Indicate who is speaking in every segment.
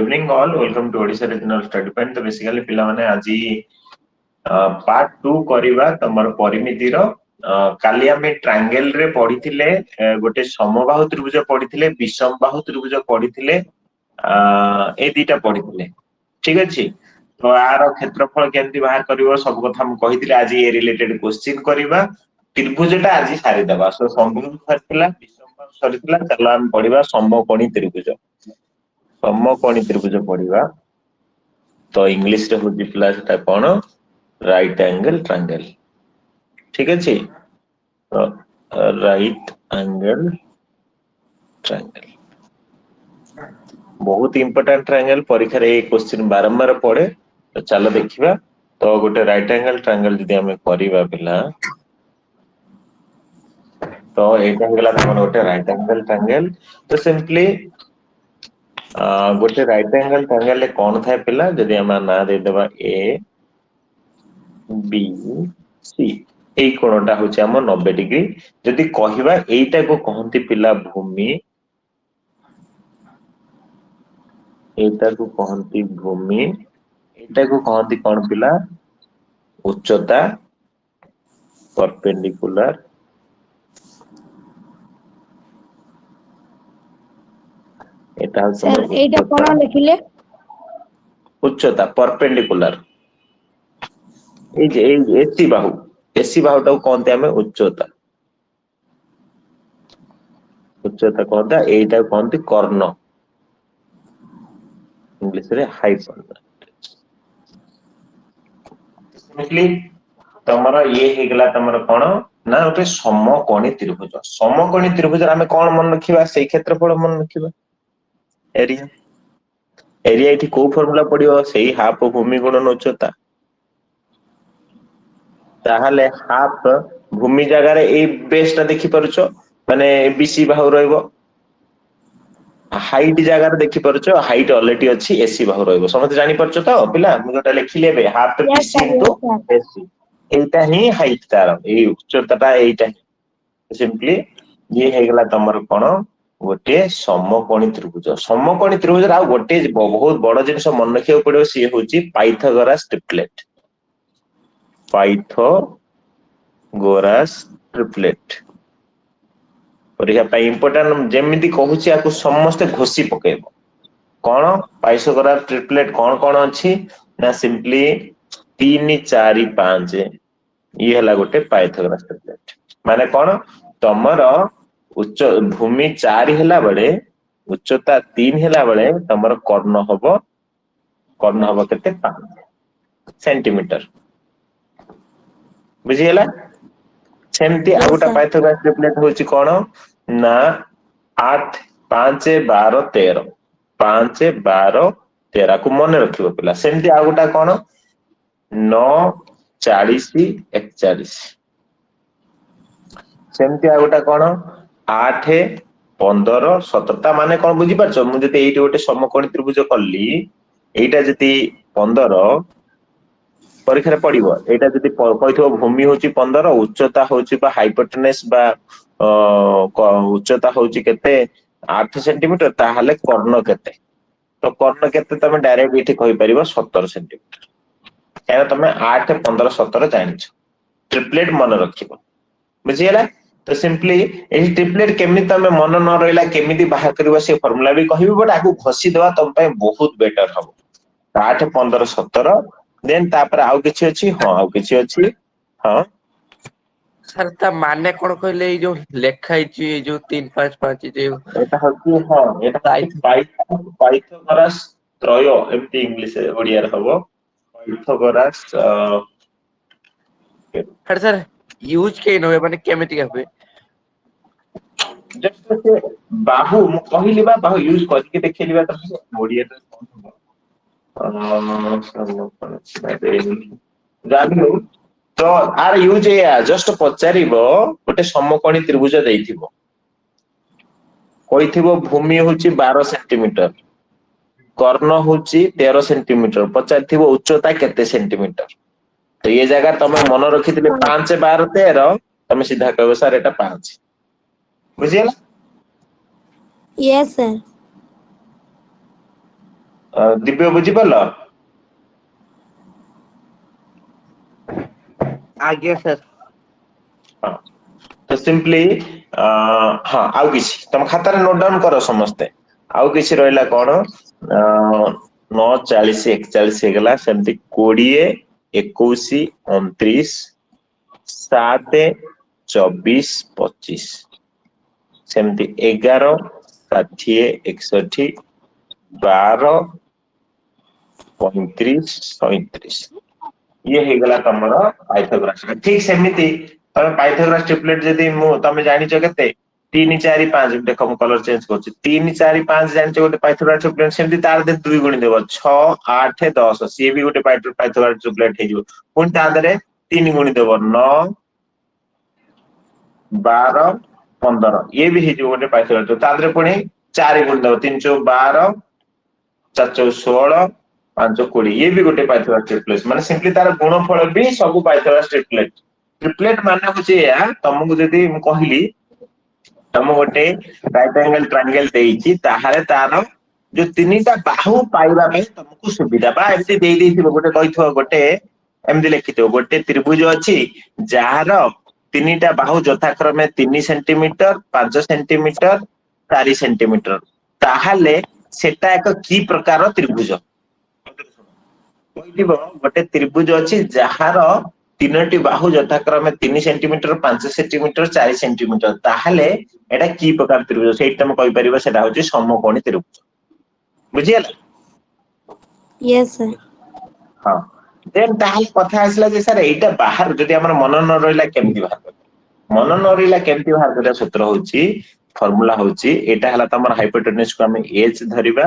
Speaker 1: evening all. Welcome to Odisha Regional Study Point. तो basically पिलामाने आजी part 2 करिबा तमर परिमितिर काली आमे ट्रायंगल रे पढिथिले गोटे समबाहु त्रिभुज पढिथिले विषमबाहु त्रिभुज पढिथिले ए दीटा पढिथिले ठीक अछि तो आरो क्षेत्रफल केमति बाहर करिवो सब कथा हम कहिथिले आज ए रिलेटेड क्वेश्चन करिबा त्रिभुजटा आज सारी दबा सो समबाहु सरथिला विषमबाहु सरथिला चलो हम पढिबा समकोणी त्रिभुज समकोणी त्रिभुज पढिबा तो इंग्लिश रे होजी प्लस ता कोन राइट एंगल ट्रायंगल ठीक अछि तो राइट एंगल ट्रायंगल बहुत इंपोर्टेंट ट्रायंगल परीक्षा रे ए क्वेश्चन बारंबार पड़े तो चलो देखिबा तो गोटे राइट एंगल ट्रायंगल जदी हमें करिबा पिला तो एटा हेगला तमन गोटे राइट एंगल ट्रायंगल तो सिंपली गोटे राइट एंगल ट्रायंगल ले कोन थाए पिला जदी हम ना दे देबा ए बी सी ए कोणटा होचे हम 90 डिग्री जदी कहिबा एटा को कहंती पिला भूमि एटा को कहंती भूमि एटा को कहंती कोन पिला उच्चता perpendicular Etah
Speaker 2: sir Etah cone लिखिले
Speaker 1: उच्चता perpendicular A J AC बाहु ता कोनते हमें उच्चता कोनता एटा कोनती कर्ण इंग्लिश रे हाइट सिंपली तमरा ये हेगला तमरा कोन ना ओटे समकोणी त्रिभुज हमें कोन मन रखिबा सेई क्षेत्रफल मन रखिबा एरिया एरिया इठी को फार्मूला पडियो सेई हाफ भूमि गुणन उच्चता ताहले हाफ भूमि जगह रे ए बेसटा देखि परछो माने बीसी बाहु रहइबो हाइट जगह रे देखि परछो हाइट ऑलरेडी अछि एसी बाहु रहइबो समझ जानि परछो तो पिला मु जोटा लिखि लेबे हाफ बीसी इनटू एसी एटा ही हाइट तार ए उच्चताटा एटा सिंपली ये हेगला तमर कोन गोटे समकोणी त्रिभुज आ गोटे बहुत बड़ जिनिस मन रखियो पड़ियो सी होची पाइथागोरस ट्रिपलेट परीक्षा पाई इंपोर्टेंट जेमिति कहूची आकु समस्त घोसी पकेबो कोन पाइथागोरस ट्रिपलेट कोन अछि ना सिंपली 3 4 5 ये हला गोटे पाइथागोरस ट्रिपलेट माने कोन तमर उच्च भूमि 4 हेला बळे उच्चता 3 हेला बळे तमर कर्ण हबो केते 5 सेंटीमीटर बुझी गेला सेमती आउटा पाइथागोरस ट्रिपलेट होची कोन ना 8 5 12 13 5 12 13 को मन रखिबो पिला सेमती आउटा कोन 9 40 41 सेमती आउटा कोन 8 15 17 माने कोन बुझी परछो मु जते एठी गोटे समकोणी त्रिभुज कल्ली एटा जति 15 परीक्षा रे पडिबो एटा जति कहिथो भूमि होची 15 उच्चता होची बा हाइपोटेनस बा उच्चता होची केते 8 सेंटीमीटर ताहाले कर्ण केते तो कर्ण केते तमे डायरेक्ट एठी कहि परिबो 17 सेंटीमीटर या तमे 8 15 17 जानिछ ट्रिपलेट मन रखिबो बुझी गेला तो सिंपली ए ट्रिपलेट केमि तमे मन न रहला केमिति बाहर करबो से फार्मूला भी कहिबो बट आगु घसी देबा तम पे बहुत बेटर हबो 8 15 17 देन तापर आउ किछि अछि हां आउ किछि अछि हां
Speaker 3: सर ता माने कोन कहले ए जो लेखाई छि ए जो 3 5 5 जे
Speaker 1: एटा हकी हां एटा पाइथागोरस त्रय एमती इंग्लिश ओडिया रे हबो पाइथागोरस
Speaker 3: सर यूज के न माने केमिति हबे
Speaker 1: जस्ट से बाहु मु कहिली बा बाहु यूज करके देखिली बा त ओडिया रे कोन जानियो तो आर यूज या जस्ट पचारिबो गोटे समकोणी त्रिभुज देइथिबो कहिथिबो भूमि होची 12 सेंटीमीटर कर्ण होची 13 सेंटीमीटर पचारिथिबो उच्चता केते सेंटीमीटर तो ये जगह तमे मन रखिथिले 5 12 13 तमे सीधा कहबो सर एटा 5 बुझियला
Speaker 2: यस सर
Speaker 1: दिव्य बुझी पाल
Speaker 3: आज्ञा सर
Speaker 1: तो सिंपली हाँ आउ किसी तुम खाता नोट डाउन करो समस्ते आउ किसी रहा कौन 9 40 41 सेमती 20 21 29 7 24 25 सेमती 11 60 61 12 35 37 ये हेगला तमर पाइथागोरस ठीक सेमिति तमे पाइथागोरस ट्रिपलेट जदी मु तमे जानिचो केते 3 4 5 देखो मु कलर चेंज करछि 3 4 5 जानिचो गोटे पाइथागोरस ट्रिपलेट सेमिति तार दे 2 गुणी देबो 6 8 10 सी भी गोटे पाइथागोरस ट्रिपलेट हे जिवो पुन ता दरे 3 गुणी देबो 9 12 15 ये भी हे जिवो गोटे पाइथागोरस ता दरे पुनी 4 गुणी देबो 3 4 12 4 4 16 5 20 ये भी गोटे पाइथागोरस ट्रिपलेट माने सिंपली तार गुणफल भी सब पाइथागोरस ट्रिपलेट ट्रिपलेट माने होचे या तुमको जदी म कहली तुम गोटे राइट एंगल ट्रायंगल देइची ताहारे तार जो तीनटा बाहु पाइबा में तुमको सुविधा बा एमती देई देथिबो गोटे कहिथो गोटे एमदी लिखिथो गोटे त्रिभुज अछि जहार तीनटा बाहु यथाक्रमे 3 सेंटीमीटर 5 सेंटीमीटर 4 सेंटीमीटर ताहाले सेटा एक की प्रकार त्रिभुज गोटे त्रिभुज अच्छी जार 3टी बाहु यथाक्रमे 3 सेंटीमीटर 5 सेंटीमीटर 4 सेंटीमीटर ताहले एटा की प्रकार त्रिभुज सेटा हम कहि परिबा सेटा होची समकोणी त्रिभुज बुझियला
Speaker 2: यस सर
Speaker 1: हां देन ताहले कथा आसला जे सर एटा बाहर जदि हमर मन न रहिला केमति बाहर कर मन न रहिला केमति बाहर कर सूत्र होची फार्मूला होची एटा हला तमर हाइपोटेन्यूज को हम h धरिबा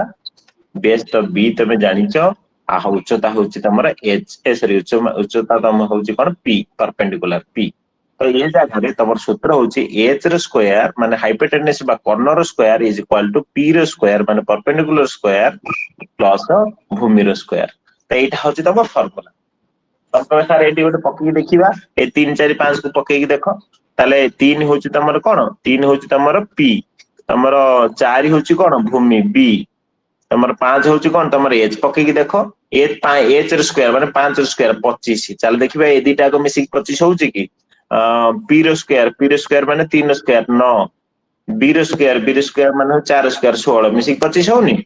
Speaker 1: बेस तो b तमे जानिचो आ उच्चता होची तमरा h सॉरी उच्चता तम होची कोन p परपेंडिकुलर p तो ये जगह रे तमर सूत्र होची h र स्क्वायर माने हाइपोटेन्यूज बा कॉर्नर square is equal to p र स्क्वायर माने परपेंडिकुलर स्क्वायर प्लस भूमि र स्क्वायर तो एटा होची तमर फार्मूला तम सर एटी गोटे पकई देखिबा ए 3 4 5 को पकई देखो ताले 3 होची तमर कोन 3 होची तमर p तमर 4 होची कोन भूमि b तमर 5 होची कोन तमर h पकई देखो h र स्क्वायर माने 5 र स्क्वायर 25 चल देखिबा ए दीटा को मिसी 25 होची की p र स्क्वायर माने 3 र स्क्वायर 9 b र स्क्वायर माने 4 र स्क्वायर 16 मिसी 25 होनी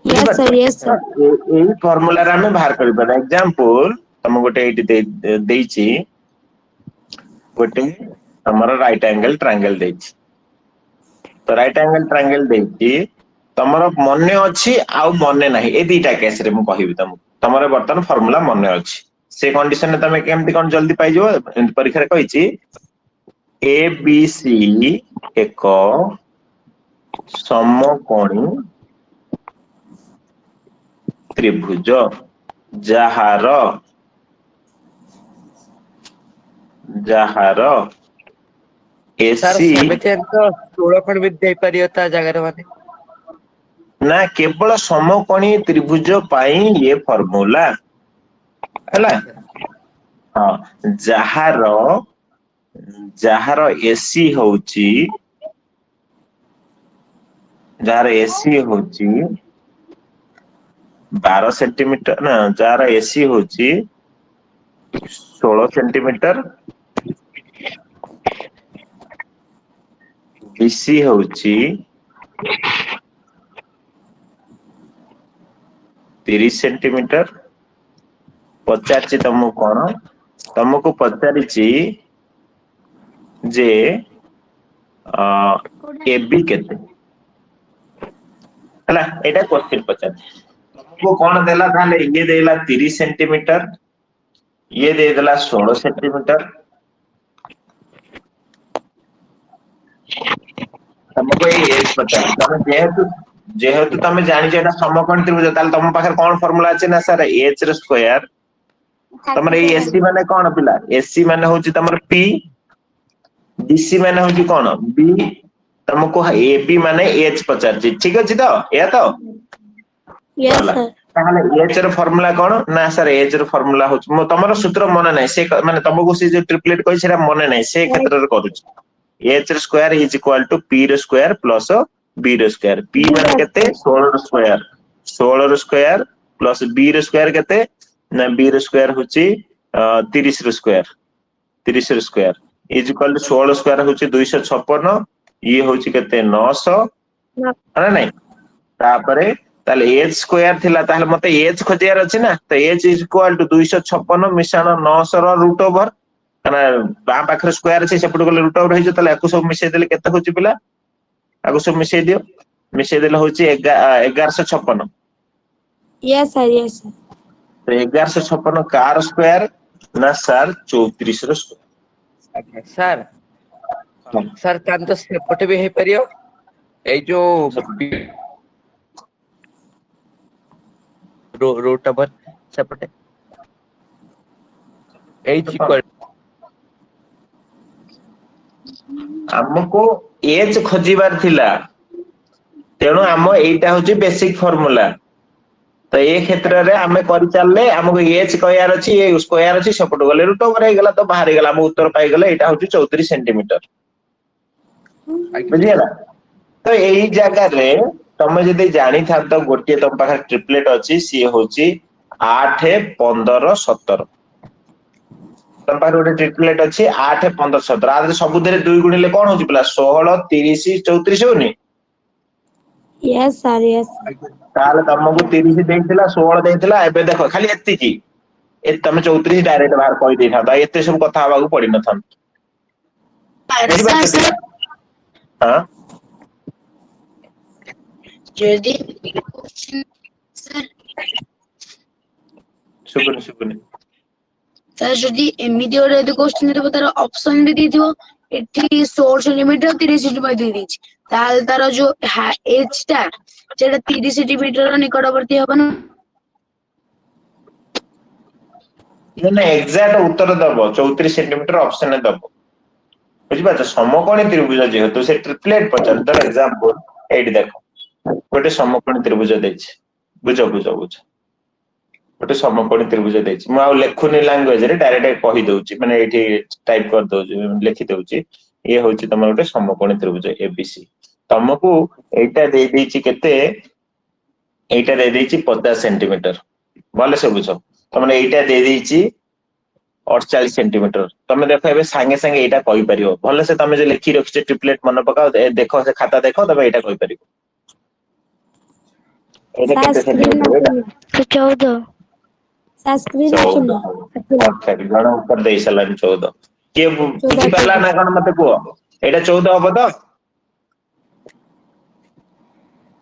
Speaker 2: यस सर
Speaker 1: एई फार्मूला रे हम बाहर करि बना एग्जांपल तम गोटे एटी देइची गोटे हमर राइट एंगल ट्रायंगल देइची तो राइट एंगल ट्रायंगल देइची तमर मने अछि आ मने नाही ए दीटा केस रे मु कहिबि तमर बर्तन फार्मूला मने अछि से कंडीशन में तमे केमति कोन जल्दी पाइ जो परीक्षा रे कहिची ए बी सी एक समकोणी त्रिभुज जहार
Speaker 3: सर
Speaker 1: एसी
Speaker 3: सेमिति तो 16 खंड भी दे परियो ता जगह माने
Speaker 1: ना केवल समकोणी त्रिभुज पाई ये फार्मूला हैला हां जहार एसी होची जहार एसी होची 12 सेंटीमीटर ना जहार एसी होची 16 सेंटीमीटर बीसी होची 30 सेंटीमीटर पचारची तुमको पचारिची जे एबी केते हला एटा क्वेश्चन पचार तुमको कोन देला थाले ये देला 30 सेंटीमीटर ये दे देला 16 सेंटीमीटर तुमको ये एज पचार तमे जेहेतु तमे जानि जेटा समकोण त्रिभुज ताल तुम पाखर कोन फार्मूला अछि ना सर h र स्क्वायर तमर ए एसी माने कोन पिला एसी माने होची तमर p बीसी माने होची कोन b तुमको ab माने h पचारची ठीक अछि तो या तो
Speaker 2: यस सर
Speaker 1: ताहले h र फार्मूला कोन ना सर h र फार्मूला होची मो तमर सूत्र मन नै से माने तुमको से जो ट्रिपलेट कहि सेरा मन नै से क्षेत्र रे करूची h र square is equal to p र स्क्वायर प्लस बी रो स्क्वायर पी माने केते 16 रो स्क्वायर 16 रो स्क्वायर प्लस बी रो स्क्वायर केते ना बी रो स्क्वायर होची 30 रो स्क्वायर 30 रो square is equal to 16 square होची 256 ये होची केते 900 है नहीं तापरे ताले एच स्क्वायर थिला ताले मते एच खोजियार अछि ना तो एच इज इक्वल टू 256 मिशाण 900 रो रूट ओवर कना बा पाखरे स्क्वायर अछि सेपट गले रूट ओवर होई ताले आकु सब मिशे देले केते होची पिला आकु सब मिशे देले होची 1156
Speaker 2: Yes, sir. Yes, sir.
Speaker 1: तो 1156 कार स्क्वायर ना सर 34 रो स्क्वायर
Speaker 3: अच्छा सर तान तो सेपटे भी हे परियो ए जो रूट ओवर सेपटे एच इक्वल
Speaker 1: हमको एच खोजिबार थिला तेणु आम एटा होची बेसिक फार्मूला तो ए क्षेत्र रे आमे करि चलले हमको एच कहयार अछि ए स्क्वायर अछि सेपट गले रूट ओवर हे गेला तो बाहर गेला हम उत्तर पाई गेले एटा होची 34 सेंटीमीटर बुझियला तो एई जगह रे तमे जदी जानि था तो गोटे तम पाखर ट्रिपलेट अछि सी होची 8 15 17 तम पाखर गोटे ट्रिपलेट अछि 8 15 17 आदि सब देरे 2 गुणिले कोन होची प्लस 16 30 34 होनी
Speaker 2: Yes, sir. Yes.
Speaker 1: ताले तमको 30 देइथिला 16 देइथिला एबे देखो खाली एत्ती की ए तमे 34 डायरेक्ट बाहर कहि देइथा ता एत्ते सब कथा हबाकू पड़ी न थन हां
Speaker 4: जदी
Speaker 1: सुकुनी
Speaker 4: सर जदी एमिडी और यदि क्वेश्चन देबो तार ऑप्शन भी दिथिबो एठी 16 सेंटीमीटर 30 सेंटीमीटर दे दिछि ताल तार जो एच टा जेटा 30 सेंटीमीटर निकटवर्ती हबो ना
Speaker 1: ना एग्जैक्ट उत्तर दबो 34 सेंटीमीटर ऑप्शन में दबो बुझि बात समकोणी त्रिभुज जेहेतु से ट्रिपलेट पचर फॉर एग्जांपल एडी देखो गोटे समकोणी त्रिभुज देछि बुझो गोटे समकोणी त्रिभुज देछि म आ लेखुनी लैंग्वेज रे डायरेक्ट कहि दउछि माने एठी टाइप कर दउछि लिखि दउछि ये होछि तमर गोटे समकोणी त्रिभुज एबीसी तमको एटा दे देछि केते एटा दे देछि 50 सेंटीमीटर भले से बुझो तमने एटा दे देछि 48 सेंटीमीटर तमे देखो एबे संगे संगे एटा कहि परियो भले से तमे जे लिखि रखिछ ट्रिपलेट मन पकाओ देखो से खाता देखो तमे एटा कहि परियो एटा केते सेंटीमीटर
Speaker 2: 14. संस्कृत
Speaker 1: अच्छा गण ऊपर दे सलान 14 के बुझि पाला ना कोन मते को एटा 14 हबो तो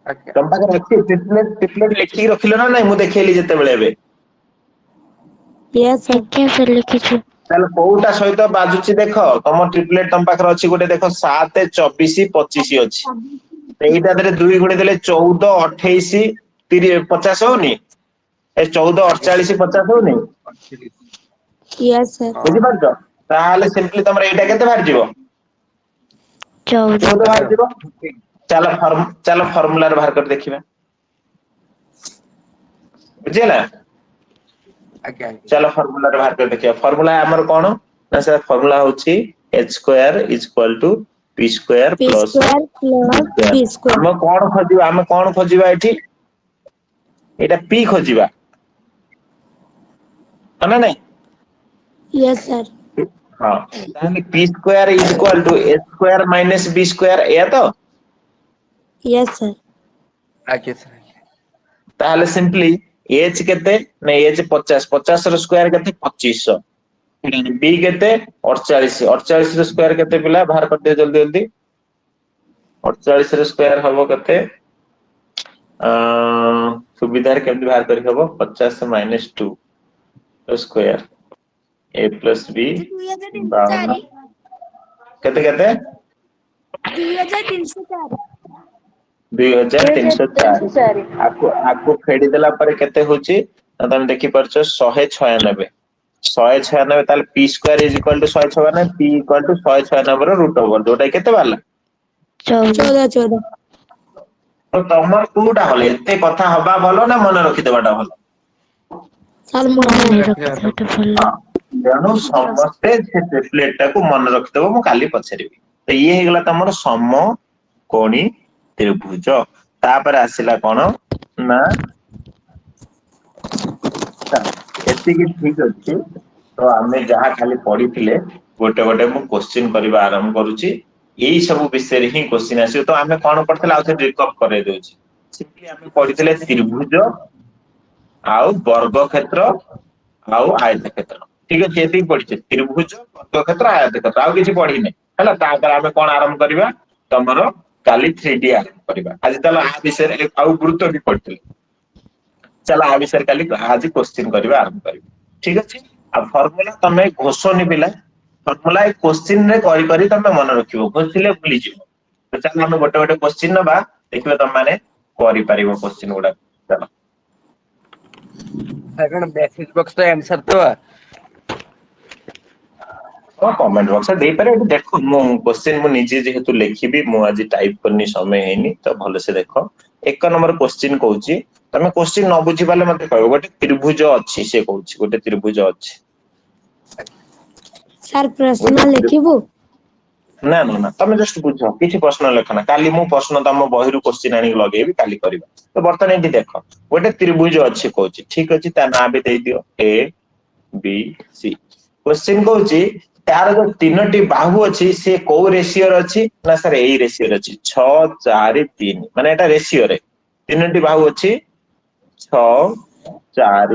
Speaker 1: तम पाकर रखि ट्रिपलेट लिखि रखिलो ना नहीं मु देखेली जते बेले एबे
Speaker 2: Yes, sir. क्या सर लिखिछु
Speaker 1: ताले कोउटा सहित बाजुची देखो तम ट्रिपलेट तम पाकर अछि गोटे देखो 7 24 25 अछि एइटा दरे 2 गुणी देले 14 28 30 50 होनी ए 14 48 50 होनी
Speaker 2: Yes, sir.
Speaker 1: बुझि पारछो ताले सिंपली तमर एइटा केते बाहर जिवो
Speaker 2: 14.
Speaker 1: बाहर जिवो चलो फार्मूला रे बाहर कर देखिबा बुझिला चलो फार्मूला रे बाहर कर देखिया फार्मूला हमर कोन ना से फार्मूला होची h square is equal to p square
Speaker 2: P
Speaker 1: plus
Speaker 2: square plus P square.
Speaker 1: हम कोन खोजिबा एठी एटा p खोजिबा ना नहीं
Speaker 2: Yes, sir.
Speaker 1: हां ताने p square is equal to h square minus b square ए तो
Speaker 2: Yes, sir.
Speaker 3: आके सर
Speaker 1: ताले सिंपली h केते नै h 50 50 रो स्क्वायर केते 2500 b केते 48 48 रो स्क्वायर केते पिला बाहर कर दे जल्दी जल्दी 48 रो स्क्वायर हबो केते सुविधा रे केमति बाहर करि हबो 50 माइनस 2 रो स्क्वायर a प्लस b 52 केते केते 2304 आपको फेडी देला पर केते होची तमे देखि परछो 196 196 ताले p square is equal to 196 p equal to 196 रो रूट ओवर जोटा केते बाला
Speaker 2: 14.
Speaker 1: तो तमर कोटा होले एते कथा हबा भलो ना मन रखि देबाटा भलो
Speaker 2: सर मन रखितो भलो
Speaker 1: तेणु समस्ते से ट्रिपलेट को मन रखिदेव मु काली पछरिबी तो ये हेगला तमर समकोणी त्रिभुज तापर आसिला कौन ना एतिकी ठीक अच्छी तो आमे जहाँ खाली पढ़ी गोटे गोटे मु क्वेश्चन करबा आरंभ करूची यही सब विषय रे ही क्वेश्चन आसी तो आमे कौन पढ़थिले आउ रिकप करे दोची सिंपली आमे पढ़िथिले त्रिभुज आउ वर्ग क्षेत्र आउ आयत क्षेत्र ठीक है एति पढ़िछे त्रिभुज वर्ग क्षेत्र आयत क्षेत्र आउ किछि पढ़ी नै हला तापर आमे कोन आरंभ करबा तमरो काली 3D आरंभ करबा आज तला आ विषय रे आउ गुरुत्व भी पढ़थिले चला आ विषय काली आज क्वेश्चन करबा आरंभ करबा ठीक अछि आ फार्मूला तमे घोषणी पिला फार्मूला ए क्वेश्चन रे करि करि तमे मन रखिबो घोषिले भूली जिवो तो चल हम गोटे गोटे क्वेश्चन नबा देखिबे तम माने करि परिबो क्वेश्चन गुडा चलो
Speaker 3: कण मैसेज बॉक्स रे आंसर तो
Speaker 1: कमेंट बॉक्स दे पारे देखो मु क्वेश्चन मु निजे जेहेतु लिखिबी मु आज टाइप करनी समय हैनी तो भले से देखो एक नंबर क्वेश्चन कहूची तमे क्वेश्चन न बुझी पाले मते कहबो गोटे त्रिभुज अछि से कहूची गोटे त्रिभुज अछि
Speaker 2: सर प्रश्न लिखिबो
Speaker 1: ना ना ना तमे जस्ट बुझो किछि प्रश्न लेखना काली मु प्रश्न तम बहिरु क्वेश्चन आनी लगेबी काली करबा तो बर्तन एठी देखो गोटे त्रिभुज अछि कहूची ठीक अछि ता ना भी देई दियो ए बी सी क्वेश्चन कहूची तार जो तीनोटी बाहु अछि से को रेशियो रे अछि ना सर एई रेशियो रे अछि 6 4 3 माने एटा रेशियो रे तीनोटी बाहु अछि 6 4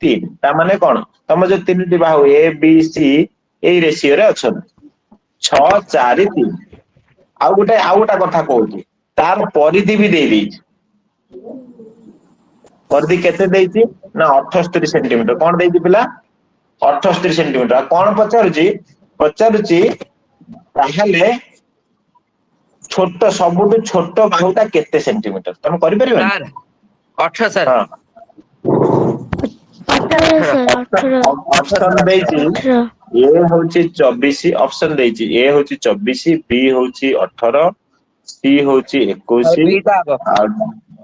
Speaker 1: 3 ता माने कोन तम जो तीनोटी बाहु A B C AE ratio रे अछन 6 4 3 आ गोटा कथा कहूची तार परिधि भी दे दैछि परिधि केते दैछि ना 78 सेंटीमीटर कोन दैछि पिला 78 सेंटीमीटर कौन पचारुची ताहले छोट सबुठु छोट बाहुटा केते सेंटीमीटर तम करि परिबो
Speaker 3: सर 18 सर
Speaker 1: हां 18 दैछि ए होची 24 ऑप्शन दैछि ए होची 24 बी होची 18 सी होची 21 और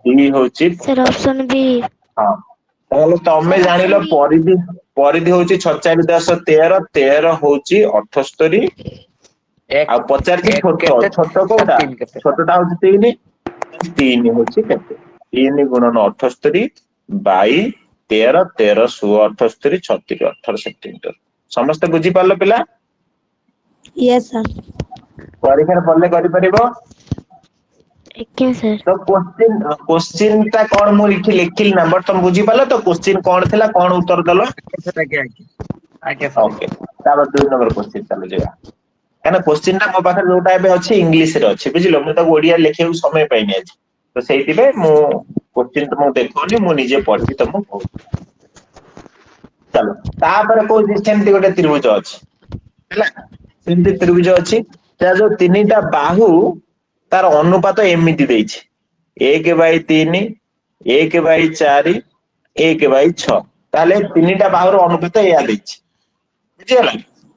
Speaker 1: डी होची
Speaker 2: सर ऑप्शन बी
Speaker 1: हां ताहले तमे जानिलो परिधि परिधि होची 46 10 13 13 होची 78 आ 50 की छोटो छोटो कोटा छोटोटा होची 3 3 होची केते 3 गुणन 78 बाई 13 13 16 78 36 18 सेंटीमीटर समस्त बुझी पालो पिला
Speaker 2: यस सर
Speaker 1: परीक्षा पढ़ले करि परिबो
Speaker 2: ओके सर
Speaker 1: तो क्वेश्चन ता कोन मु लिखिल नंबर तुम बुझी पालो तो क्वेश्चन कोन थिला कोन उत्तर दलो
Speaker 3: आगे
Speaker 1: ओके तापर 2 नंबर क्वेश्चन चलो जेगा काना क्वेश्चन ना मो पाखर जोटा एबे अछि इंग्लिश रे अछि बुझिलो मु त ओडिया लिखेउ समय पाइनी आज तो सेहिति बे मु क्वेश्चन त मु देखोनी मु निजे पढ़ी त मु कहू चलो तापर को सेमति गोटे त्रिभुज अछि हैला सेमति त्रिभुज अछि ता जो तीनटा बाहु तार अनुपात एमिति दैछि 1/3 1/4 1/6 ताले तीनटा बाहुर अनुपात या दैछि बुझियला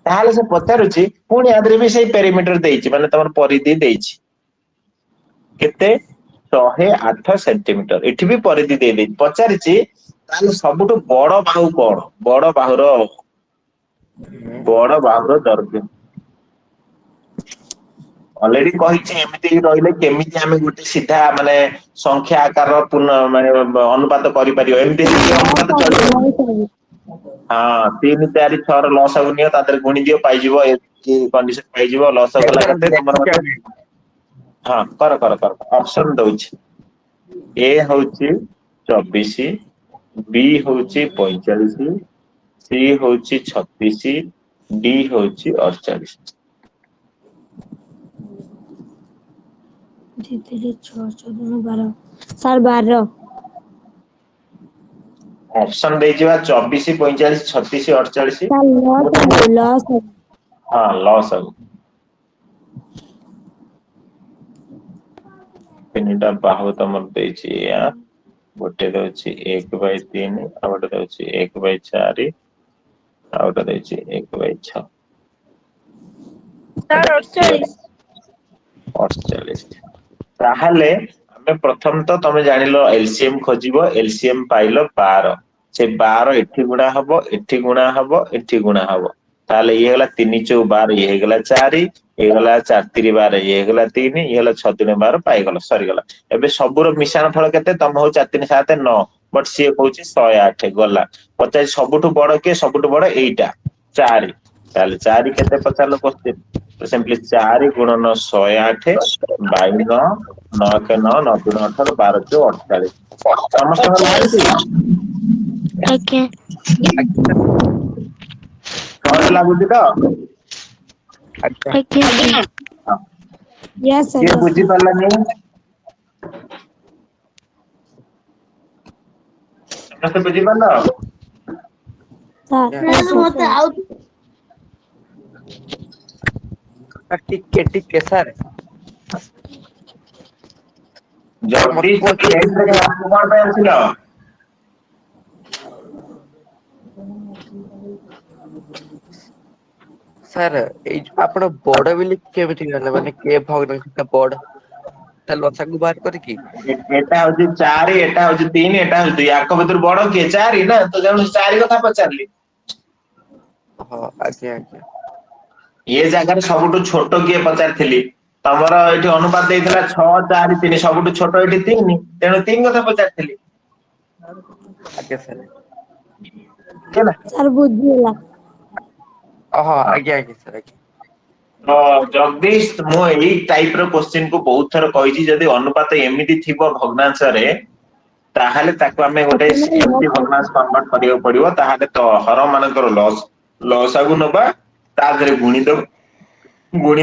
Speaker 1: ताले से पचारुछि पुणी आदरे भी सेही पेरीमीटर देइछि माने तमर परिधि देइछि केते 108 सेंटीमीटर एठी भी परिधि दे देइ पचारिछि ताले सबटु बड़ बाहु कोन बड़ बाहुर दर्घ्य ऑलरेडी कहिछि एमिति रहिले केमिति हमें गोटे सीधा माने संख्या आकार पूर्ण माने अनुपात करि परियो एमिति अनुपात चली हां 3 4 6 र लॉस हो नियो तादर गुणी दियो पाई जिवो की कंडीशन पाई जिवो लॉस होला कते तमर हां कर ऑप्शन दउछि ए होछि 24 बी होछि 45 सी होछि 36 डी होछि 48
Speaker 2: दीदी 6 14 12 सर 12
Speaker 1: ऑप्शन दे जिवा 24 45 36 48
Speaker 2: सर लॉस
Speaker 1: हां लॉस हो तीनटा बाहु तमर देछि या गोटे दोछि 1/3 आ गोटे दोछि 1/4 आ गोटे दोछि 1/6
Speaker 2: सर 48
Speaker 1: 48 ताहले हमें प्रथम तो तमे जानिलो एलसीएम खोजिबो एलसीएम पाइलो 12 से 12 एठी गुणा हबो एठी गुणा हबो एठी गुणा हबो ताले ये हला 3 4 12 ये हेगला 4 ये गला 4 3 12 ये गला 3 ये गला 6 3 12 पाई गला सरी गला एबे सबुर मिश्रण फल केते तम हो 4 3 7 9 बट सी कहूची 108 गला पचास सबुठु बड़ के सबुठु बड़ एटा 4 ताले 4 केते पचालो क्वेश्चन तो सिंपली 4 गुणन 108 बाई 9 9 के 9 9 3 18 12 के 48 समस्त
Speaker 2: ओके
Speaker 1: सहज लागुची तो
Speaker 2: ओके यस
Speaker 1: ये
Speaker 2: सर
Speaker 1: बुझी पारलानी समस्त बुझी पारला
Speaker 3: ଟିକେ ସାର୍
Speaker 1: जल्दी से खेल रे आपको कौन पे आसिलो
Speaker 3: ସାର୍ ଏଇ ଯୋଉ ଆପଣ ବଡ ବୋଲି କେମିତି ଜାଣିଲେ ମାନେ କେ ଭଗ୍ନାଂଶ ବଡ ତା ଲସାକୁ ବାହାର କରିକି
Speaker 1: एटा होची 4 एटा होची 3 एटा होची 2 याक भीतर बड़ के 4 ना तो जण 4 कथा पचारली
Speaker 3: ହଁ ଆଜ୍ଞା ଆଜ୍ଞା
Speaker 1: ये जगह सबुठु छोटो किए पचारथिली तमरो एठी अनुपात देइथला 6 4 3 सबुठु छोटो एठी 3 तेणु 3 कथा पचारथिली
Speaker 3: ଆଜ୍ଞା ସାର୍
Speaker 1: केला
Speaker 2: सर बुझिला
Speaker 3: ହଁ ଆଜ୍ଞା ଆଜ୍ଞା ସାର୍ ଆଜ୍ଞା
Speaker 1: तो जगदीश मु एई टाइप रो क्वेश्चन को बहुत थर कहिजी जदी अनुपात एमिति थिबो भग्नांश रे ताहाले ताको हमें गोटे एमिति भग्नांश कन्वर्ट करियो पड़िबो ताहाले तो हर मानकर लॉस आगु नबा ता धरे गुणी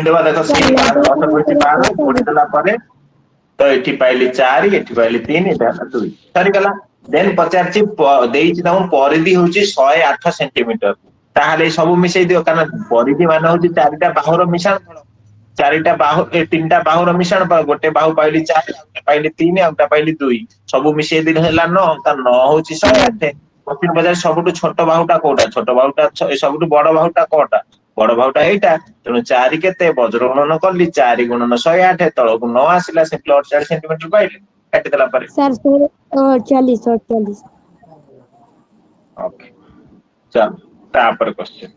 Speaker 1: देवा देखो 7 5 10 20 12 गुणी देला परे तो एठी पाइली 4 एठी पाइली 3 एटा 2 सरी गला देन पचारची देइची ताऊ परिधि होची 108 सेंटीमीटर ताहाले सब मिसेई दियो कारण परिधि मान होची चारिटा बाहुर मिश्रण फल चारिटा बाहु ए तीनटा बाहुर मिश्रण फल गोटे बाहु पाइली 4 गोटे पाइली 3 आउटा पाइली 2 सब मिसेई दिन हैला 9 ता 9 होची 108 क्वेश्चन बजार सबुटु छोट बाहुटा कोटा छोट बाहुटा सबुटु बड़ बाहुटा कोटा बड़ बाहुटा एटा तेणु 4 केते वज्र गुणन करली 4 गुणन 108 तळकु 9 आसिला से 48 सेंटीमीटर पाइले काटी देला परे
Speaker 2: सर 48
Speaker 1: ओके चल तापर क्वेश्चन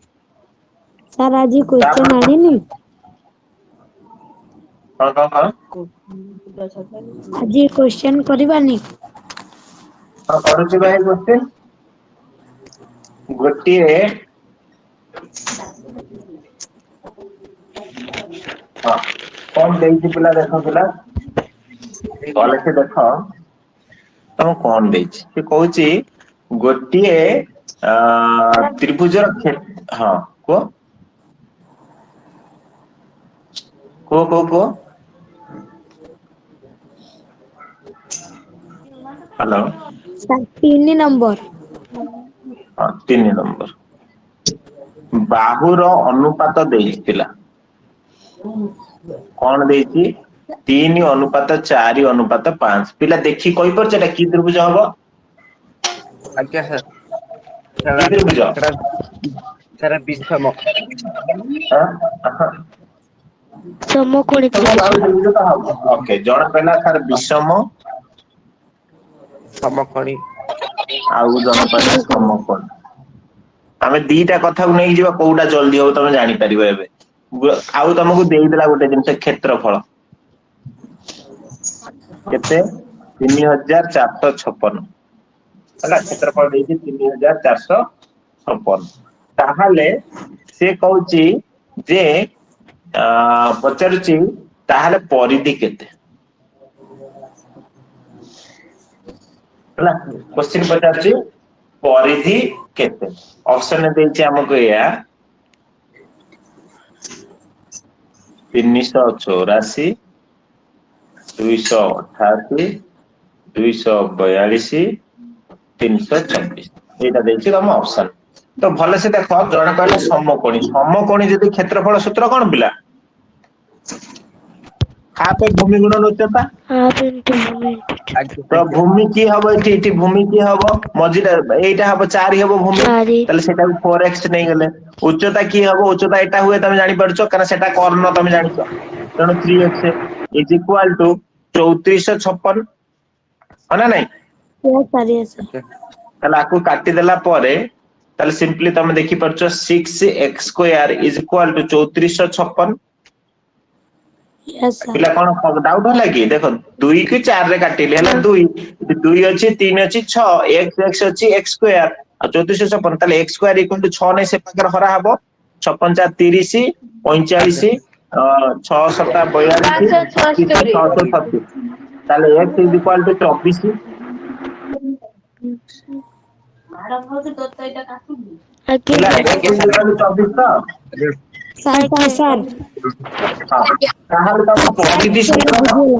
Speaker 2: सर आज क्वेश्चन आनिनी
Speaker 1: हां
Speaker 2: आज क्वेश्चन करबानी
Speaker 1: हां करूची भाई क्वेश्चन गोटिए हां कौन देइची पिला देखो पिला कॉलेज से देखो तम कौन देइची से कहूची गोटिए त्रिभुजर हां को हेलो
Speaker 2: सर 3 नंबर
Speaker 1: हाँ 3 नंबर बाहुर अनुपात देइथिला कौन देइची 3 अनुपात 4 अनुपात 5 पिला देखि कहि पर सेटा की त्रिभुज हबो
Speaker 3: ଆଜ୍ଞା ସାର୍
Speaker 1: की त्रिभुज
Speaker 3: ସାର୍ ବିଷମ
Speaker 1: हां
Speaker 2: समकोणी
Speaker 1: त्रिभुज तो हबो ओके जण कहला सर विषम
Speaker 3: ସମକୋଣୀ
Speaker 1: आउ जण कहला समकोण आमे दीटा कथा को नै जिबा कोउटा जल्दी हो तमे जानि परिबो एबे आउ तुमको देई देला गोटे जिंस क्षेत्रफल केते 3456 हला क्षेत्रफल देई 3456 ताहाले से कहूची जे पचारुची ताहाले परिधि केते हला क्वेश्चन पचारुची परिधि केते ऑप्शन देइची हमको या 384 288 242 326 एटा देइची हम ऑप्शन तो भले से देखो जण कहले समकोणी जदी क्षेत्रफल सूत्र कोन पिला हाफ भूमि गुणन उच्चता
Speaker 2: हाफ इनटू भूमि
Speaker 1: तो भूमि की हबो एठी भूमि की हबो मजिरा एटा हबो 4 हबो भूमि तले सेटा 4x नै गेले उच्चता की हबो उच्चता एटा हुए तमे जानि परछो कारण सेटा कर्ण तमे जानिछो तेणु 3x इज इक्वल टू 3456 हना नै
Speaker 2: यस सर
Speaker 1: तले आकु काटी देला परे तले सिंपली तमे देखि परछो 6x square is equal to 3456
Speaker 2: Yes, sir.
Speaker 1: पिला कौन डाउट होला कि देखो 2 की 4 रे काटिले हला 2 अछि 3 अछि 6 x x अछि x स्क्वायर आ 3456 ताले x स्क्वायर इक्वल टू 6 नै से पाकर हरा हबो 56 30 45 6 7 42 636 ताले x इज इक्वल टू 24 पिला
Speaker 2: Again.
Speaker 1: x is equal to 24 तो
Speaker 2: Sir.
Speaker 1: हाँ ताहले तम परिधि सूत्र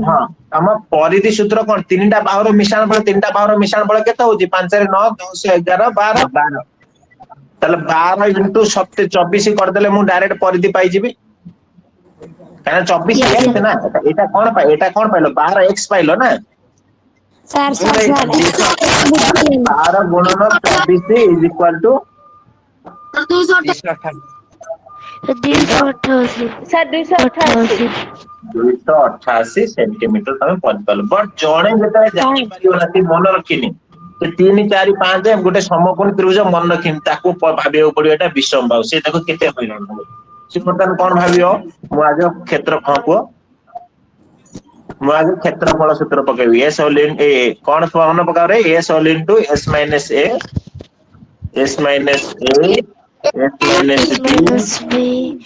Speaker 1: हाँ तम परिधि सूत्र कोन तीनटा बाहुर मिश्रण बल तीनटा बाहुर मिश्रण बल केते होची 5 रे 9 10 11 12
Speaker 3: 12
Speaker 1: ताले 12 इंटू 24 कर देले मु डायरेक्ट परिधि पाई जिबी कारण 24
Speaker 2: Yes,
Speaker 1: x
Speaker 2: sir.
Speaker 1: ना एटा कोन पाइलो 12 x पाइलो ना
Speaker 2: Sir.
Speaker 1: 12 गुणन 24 is equal to
Speaker 4: 228
Speaker 2: 288.
Speaker 5: Sir 288
Speaker 1: 288 centimetre तमे पहुंच पालो बट जणे जेते जानि परियो ना ती मन रखिनी तो 3 4 5 गोटे समकोण त्रिभुज मन रखिनी ताको भाबियो पड़ियो एटा विषम बाहु से ताको केते होइलो से बर्तन कोन भाबियो मु आज क्षेत्रफल को मु आज क्षेत्रफल सूत्र पकेबी s होल इन ए कोन फॉर्म पकाव रे s whole into s minus a s minus a s minus
Speaker 2: S
Speaker 1: b
Speaker 2: minus B.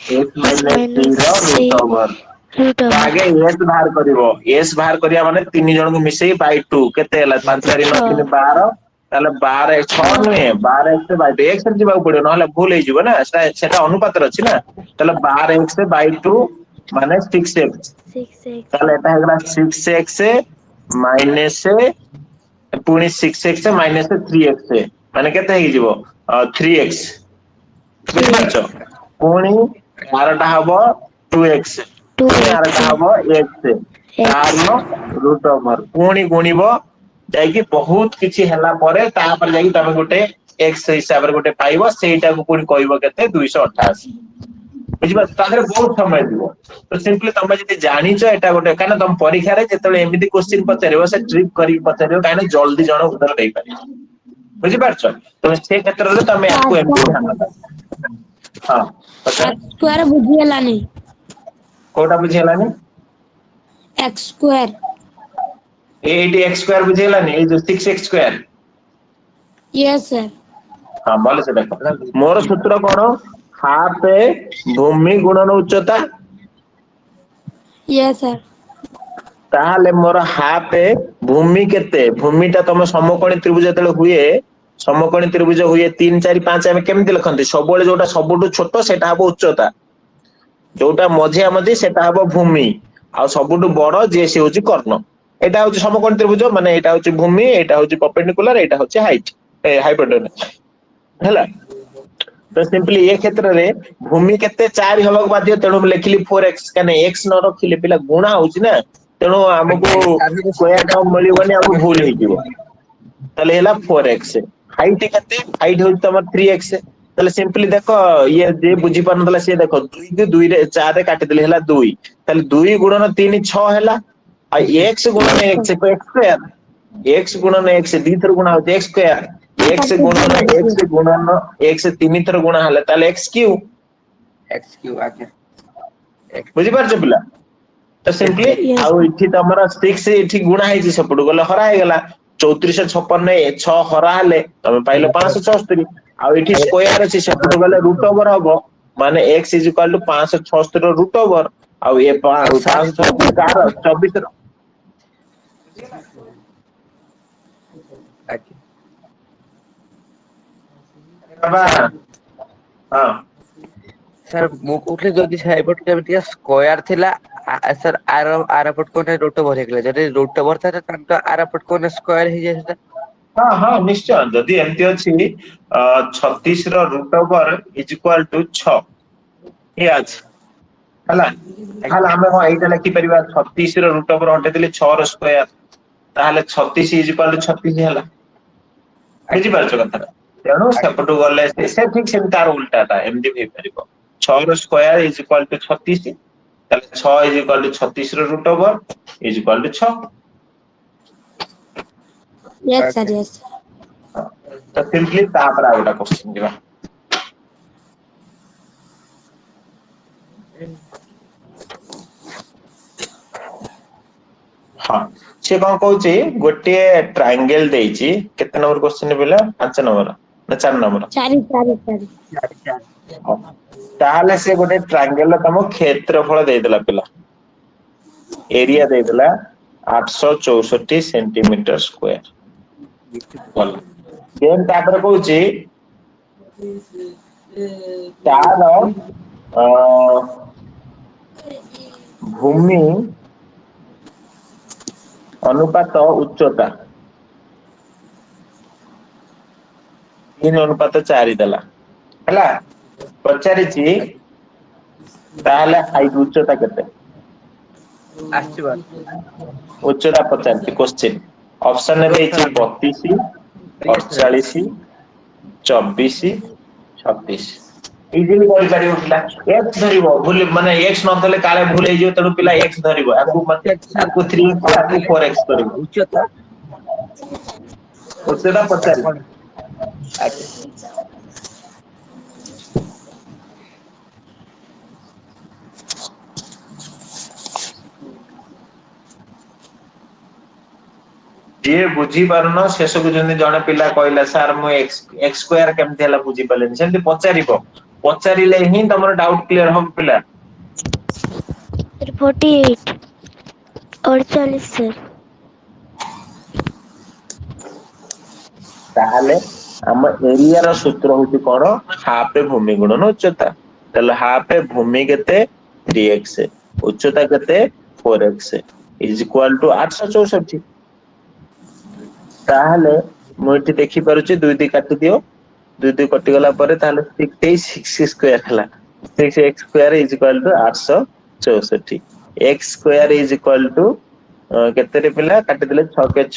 Speaker 1: s
Speaker 2: S
Speaker 1: minus c
Speaker 2: minus
Speaker 1: रो
Speaker 2: C.
Speaker 1: रूट ओवर
Speaker 2: Root
Speaker 1: तो
Speaker 2: over.
Speaker 1: आगे s बाहर करिवो s बाहर करिया माने तीन जन को मिसेई बाय 2 केते हला 5 4 9 3 12 ताले 12 6 नुए 12 x से बाय 2 x से जीवा पड़ियो नहले भूल हे जीवो ना सेटा अनुपात रे अछि ना ताले 12 x से बाय 2 माने 6x
Speaker 2: 6x.
Speaker 1: ताले एटा हेगला 6x माइनस पुणी 6x माइनस 3x माने केते हे जीवो 3x बुझि पाछो पुणी 12टा हबो 2x पुणी 12टा हबो x कारण रूट ओवर पुणी गुणिबो जाईकी बहुत किछि हला परे ता पर जाईकी तमे गोटे x हिसाब रे गोटे पाइबो सेटा को पुणी कहइबो केते 288 बुझिबा तादरे बहुत समय दिबो तो सिंपली तमे जति जानिचो एटा गोटे काना तम परीक्षा रे जेतले एमिति क्वेश्चन पचारिबो से ट्रिक करी पचारिबो काना जल्दी जण उत्तर देई पारे बुझि पारछो तो से क्षेत्र रे तमे आको एमिति ध्यान दो हां पचार
Speaker 2: Square बुझियलानी.
Speaker 1: कोटा बुझियलानी
Speaker 2: X square.
Speaker 1: एटी x स्क्वायर बुझियलानी ए जो 6x स्क्वायर
Speaker 2: Yes, sir.
Speaker 1: हां भले से देखो मोर सूत्र कोन हाफ भूमि गुणन उच्चता
Speaker 2: Yes, sir.
Speaker 1: ताहले मोर हाफ भूमि केते भूमिटा तम समकोणी त्रिभुज जेतले हुए समकोणी त्रिभुज हुए 3 4 5 हम केमति लिखंती सबले जोटा सबटु छोट सेटा हबो उच्चता जोटा मझिया मझी सेटा हबो भूमि आ सबटु बड़ जे से होची कर्ण एटा होची समकोणी त्रिभुज माने एटा होची भूमि एटा होची परपेंडिकुलर एटा होची हाइट हाइपोटेनस हैला तो सिंपली ये क्षेत्र रे भूमि केते 4 हबक बाध्य तेणु लिखली 4x कने x न रखिले पिला गुणा होची ना तेणु हमको स्क्वायर टर्म मिलिबनी हमको भूल हे जीवो तले हैला 4x हाइट केते हाइट होची तमर 3x तले सिंपली देखो ये जे बुझी पान तले से देखो 2 के 2 रे 4 रे काटि देले हैला 2 तले 2 गुणन 3 6 हैला आ x गुणन x को x स्क्वायर x गुणन x दी थर गुणा होची x स्क्वायर x गुणन x 3 थर गुणा हले ताले x क्यू
Speaker 3: x क्यू आके
Speaker 1: बुझी पारछ पिला तो सिंपली आउ इठी तमरा 6 इठी गुणा हेची सपडु गले हरा हे गला 3456 ने 6 हरा हले तमे पाइलो 576 आउ इठी स्क्वायर अछि सपडु गले रूट ओवर हबो माने x = 576 रो रूट ओवर आउ ए 576 कार 24 रो
Speaker 3: आके
Speaker 1: बाबा हां
Speaker 3: सर मु कोठले जदी साइबट केमतिया स्क्वायर थिला सर आरपट कोने रूट ओवर हेगले जदी रूट ओवर था त आरपट कोने स्क्वायर हे जेता
Speaker 1: हां हां निश्चय जदी एमती अछि 36 रो रूट ओवर = 6 ये आज हला हला हम हो एटा लिखि परिबा 36 रो रूट ओवर हटे देले 6 रो स्क्वायर ताहाले 36 = 36 हला बुझि पारछ कथा तेणु सेपटु गले से ठीक से तार उल्टाटा एमडी भे परिबो 6 रो स्क्वायर = 36 ताले 6 = 36 रो root over = 6
Speaker 2: Yes, sir. Yes.
Speaker 1: तो सिंपली तापर आउटा क्वेश्चन दिबा से कौन कहूची गोटे ट्रायंगल देइची केते नंबर क्वेश्चन पिला 5 नंबर ना 4 नंबर
Speaker 2: चारि चारि चारि
Speaker 1: ताहले से गोटे ट्रायंगल तम क्षेत्रफल देइदला पिला एरिया देइदला 864 सेंटीमीटर स्क्वायर बोल देन तापर कहूची तार भूमि अनुपात उच्चता 3:4 देला हला पचारिची ताहले हाइट उच्चता केते
Speaker 3: आस्तिबा
Speaker 1: उच्चता पचारिची क्वेश्चन ऑप्शन ने देइची 32 48 24 36 इजिली करि परियो पिला x धरिबो भूल माने x न धले काले भूल हे जियो तडु पिला x धरिबो आकु मते आकु 3 आकु 4x करिबो
Speaker 3: उच्चता
Speaker 1: उच्चता पचारि
Speaker 3: आके
Speaker 1: जे बुझी पारनो शेष को जने जने पिला कहला सर मु x स्क्वायर केमते हला बुझी पालेन सेंति पचारिबो पचारिले ही तमरो डाउट क्लियर हम पिला
Speaker 2: 48 48 सर
Speaker 1: ताहले हम एरिया रो सूत्र होती कोन हाफ भूमि गुणन उच्चता तले हाफ भूमि केते 3x उच्चता केते 4x इज इक्वल टू 864 ताहले मु इति देखि पारुची दुई दुई काटि दियो दुई दुई कटि गला परे ताहले 6 स्क्वायर हला 6x square is equal to 864 x square is equal to केते रे पिला काटि दिले 6 के 6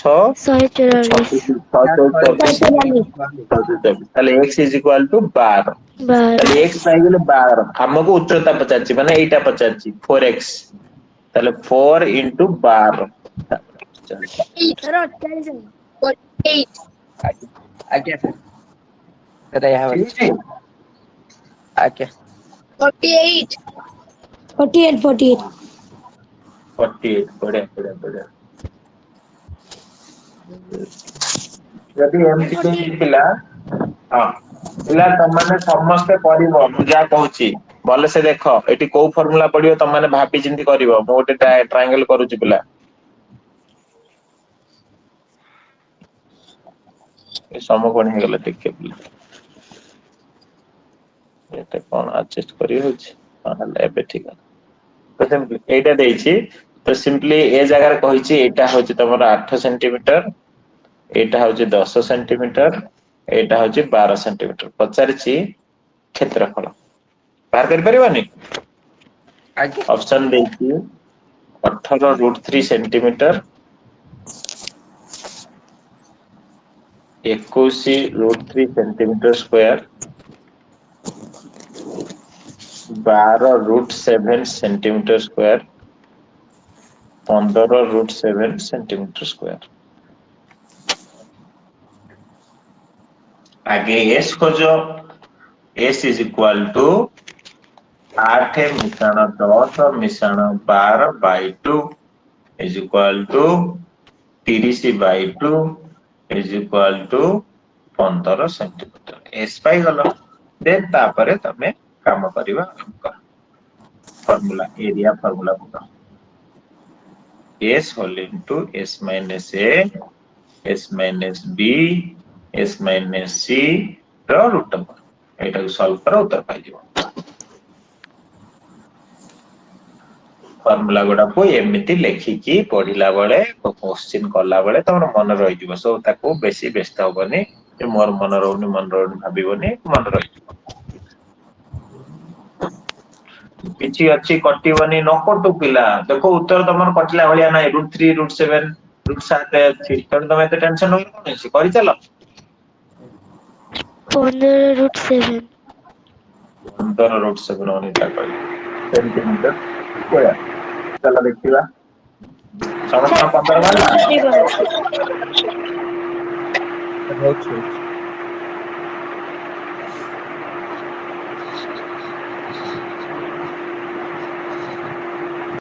Speaker 2: 144
Speaker 1: ताले x इज इक्वल टू 12 ताले x पाइ गेले 12 हमको उच्चता पचाची माने एटा पचाची 4x ताले 4 into 12
Speaker 4: 8
Speaker 3: आके सर यहाँ आके
Speaker 4: 48
Speaker 2: 48 48
Speaker 1: 48 बढ़िया यदि एमसी कोई पिला हां पिला तमाने समस्त करिवो मु जा कहूची भले से देखो एटी को फार्मूला पडियो तमाने भाबी चिंती करिवो मु गोटे ट्रायंगल करूची पिला ए समकोण हे गेला देखके पिला एते कोन एडजस्ट करी होची हां एबे ठीक है तो सिंपली एटा देइची तो सिंपली ए जगह रे कहिची एटा होची तमर 8 सेंटीमीटर एटा होची 10 सेंटीमीटर एटा होची 12 सेंटीमीटर पचारिची क्षेत्रफल बाहर कर परिबानी
Speaker 3: आके
Speaker 1: ऑप्शन देइची 18√3 centimetre 21√3 centimetre square 12√7 centimetre square 15√7 centimetre square आगे s खोजो s इज इक्वल टू 8 मिश्रण 10 मिश्रण 12 by 2 is equal to 30 by 2 is equal to 15 centimetre s पाई गलो देन तापरे तमे काम करिवा हमका फार्मूला एरिया फार्मूला बुका s whole into s minus a s minus b s minus c row root number एटा को सॉल्व करो उत्तर पाई जीवो फार्मूला गोडा को एमिति लेखि की पढिला बेले क्वेश्चन करला बेले तमर मन रहि जीवो सो ताको बेसी व्यस्त होबनी जे मोर मन रहउनी भाबिबनी मन रहि जीवो किछि अछि कटिबनी न कटु पिला देखो उत्तर तमर कटला भलिया नै √3 √7 √7 अछि तण तमे ते टेंशन होई कोन छि करि चलो
Speaker 2: 15√7
Speaker 1: 15√7 ओनी ता कहि सेंटीमीटर स्क्वायर चलो देखिबा समस्या 15 वाला
Speaker 3: बहुत